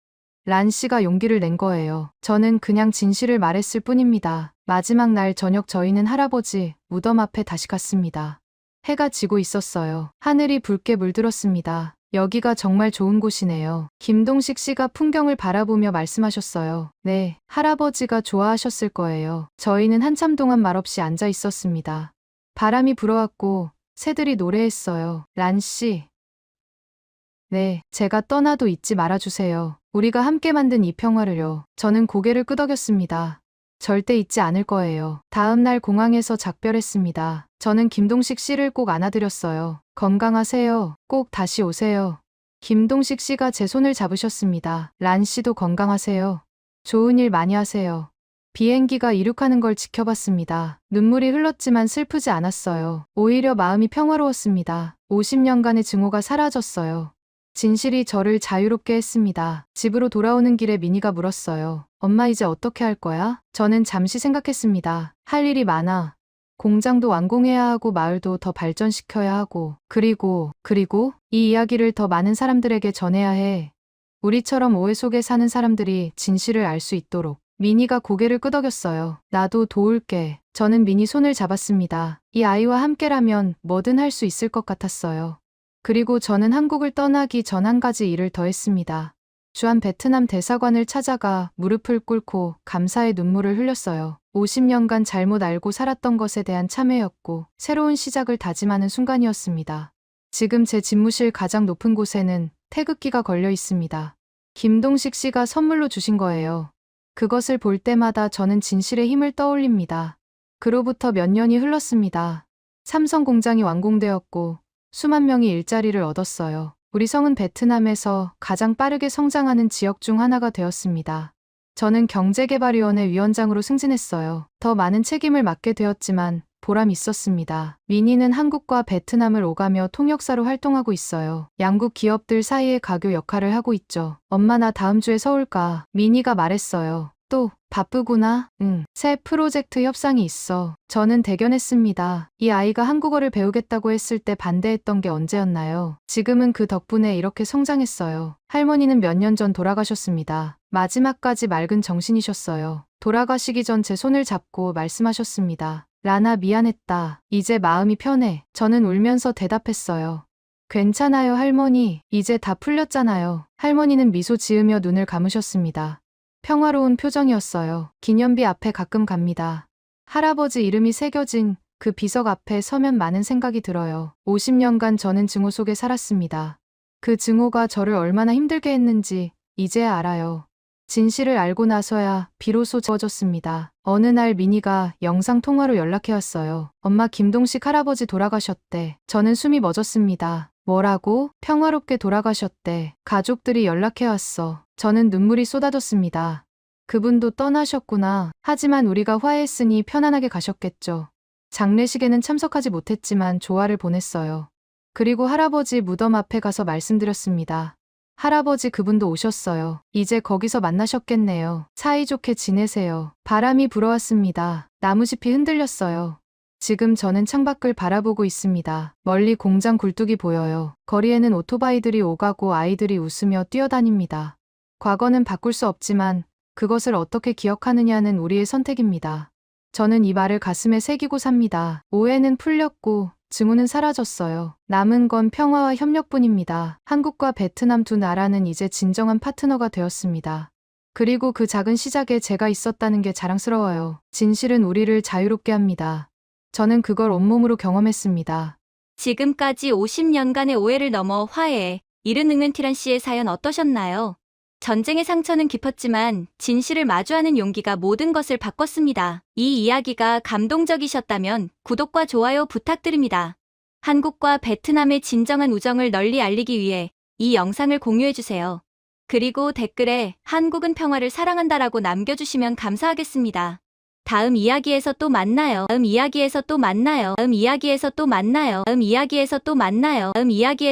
란 씨가 용기를 낸 거예요. 저는 그냥 진실을 말했을 뿐입니다. 마지막 날 저녁 저희는 할아버지 무덤 앞에 다시 갔습니다. 해가 지고 있었어요. 하늘이 붉게 물들었습니다. 여기가 정말 좋은 곳이네요. 김동식 씨가 풍경을 바라보며 말씀하셨어요. 네, 할아버지가 좋아하셨을 거예요. 저희는 한참 동안 말없이 앉아 있었습니다. 바람이 불어왔고 새들이 노래했어요. 란 씨. 네, 제가 떠나도 잊지 말아주세요. 우리가 함께 만든 이 평화를요. 저는 고개를 끄덕였습니다. 절대 잊지 않을 거예요. 다음 날 공항에서 작별했습니다. 저는 김동식 씨를 꼭 안아드렸어요. 건강하세요. 꼭 다시 오세요. 김동식 씨가 제 손을 잡으셨습니다. 란 씨도 건강하세요. 좋은 일 많이 하세요. 비행기가 이륙하는 걸 지켜봤습니다. 눈물이 흘렀지만 슬프지 않았어요. 오히려 마음이 평화로웠습니다. 50년간의 증오가 사라졌어요. 진실이 저를 자유롭게 했습니다. 집으로 돌아오는 길에 미니가 물었어요. 엄마, 이제 어떻게 할 거야? 저는 잠시 생각했습니다. 할 일이 많아. 공장도 완공해야 하고 마을도 더 발전시켜야 하고 그리고 이 이야기를 더 많은 사람들에게 전해야 해. 우리처럼 오해 속에 사는 사람들이 진실을 알 수 있도록. 미니가 고개를 끄덕였어요. 나도 도울게. 저는 미니 손을 잡았습니다. 이 아이와 함께라면 뭐든 할 수 있을 것 같았어요. 그리고 저는 한국을 떠나기 전 한 가지 일을 더 했습니다. 주한 베트남 대사관을 찾아가 무릎을 꿇고 감사의 눈물을 흘렸어요. 50년간 잘못 알고 살았던 것에 대한 참회였고 새로운 시작을 다짐하는 순간이었습니다. 지금 제 집무실 가장 높은 곳에는 태극기가 걸려 있습니다. 김동식 씨가 선물로 주신 거예요. 그것을 볼 때마다 저는 진실의 힘을 떠올립니다. 그로부터 몇 년이 흘렀습니다. 삼성 공장이 완공되었고 수만 명이 일자리를 얻었어요. 우리 성은 베트남에서 가장 빠르게 성장하는 지역 중 하나가 되었습니다. 저는 경제개발위원회 위원장으로 승진했어요. 더 많은 책임을 맡게 되었지만 보람이 있었습니다. 미니는 한국과 베트남을 오가며 통역사로 활동하고 있어요. 양국 기업들 사이의 가교 역할을 하고 있죠. 엄마 나 다음 주에 서울 가. 미니가 말했어요. 또 바쁘구나. 응. 새 프로젝트 협상이 있어. 저는 대견했습니다. 이 아이가 한국어를 배우겠다고 했을 때 반대했던 게 언제였나요? 지금은 그 덕분에 이렇게 성장했어요. 할머니는 몇 년 전 돌아가셨습니다. 마지막까지 맑은 정신이셨어요. 돌아가시기 전 제 손을 잡고 말씀하셨습니다. 라나 미안했다. 이제 마음이 편해. 저는 울면서 대답했어요. 괜찮아요 할머니. 이제 다 풀렸잖아요. 할머니는 미소 지으며 눈을 감으셨습니다. 평화로운 표정이었어요. 기념비 앞에 가끔 갑니다. 할아버지 이름이 새겨진 그 비석 앞에 서면 많은 생각이 들어요. 50년간 저는 증오 속에 살았습니다. 그 증오가 저를 얼마나 힘들게 했는지 이제야 알아요. 진실을 알고 나서야 비로소 지워졌습니다. 어느 날 미니가 영상통화로 연락해왔어요. 엄마 김동식 할아버지 돌아가셨대. 저는 숨이 멎었습니다. 뭐라고? 평화롭게 돌아가셨대. 가족들이 연락해왔어. 저는 눈물이 쏟아졌습니다. 그분도 떠나셨구나. 하지만 우리가 화해했으니 편안하게 가셨겠죠. 장례식에는 참석하지 못했지만 조화를 보냈어요. 그리고 할아버지 무덤 앞에 가서 말씀드렸습니다. 할아버지 그분도 오셨어요. 이제 거기서 만나셨겠네요. 사이좋게 지내세요. 바람이 불어왔습니다. 나무숲이 흔들렸어요. 지금 저는 창밖을 바라보고 있습니다. 멀리 공장 굴뚝이 보여요. 거리에는 오토바이들이 오가고 아이들이 웃으며 뛰어다닙니다. 과거는 바꿀 수 없지만 그것을 어떻게 기억하느냐는 우리의 선택입니다. 저는 이 말을 가슴에 새기고 삽니다. 오해는 풀렸고 증오는 사라졌어요. 남은 건 평화와 협력뿐입니다. 한국과 베트남 두 나라는 이제 진정한 파트너가 되었습니다. 그리고 그 작은 시작에 제가 있었다는 게 자랑스러워요. 진실은 우리를 자유롭게 합니다. 저는 그걸 온몸으로 경험했습니다. 지금까지 50년간의 오해를 넘어 화해에 이르는 티란 씨의 사연 어떠셨나요? 전쟁의 상처는 깊었지만 진실을 마주하는 용기가 모든 것을 바꿨습니다. 이 이야기가 감동적이셨다면 구독과 좋아요 부탁드립니다. 한국과 베트남의 진정한 우정을 널리 알리기 위해 이 영상을 공유해주세요. 그리고 댓글에 한국은 평화를 사랑한다라고 남겨주시면 감사하겠습니다. 다음 이야기에서 또 만나요. 다음 이야기에서 또 만나요. 다음 이야기에서 또 만나요. 다음 이야기에서 또 만나요. 다음 이야기에서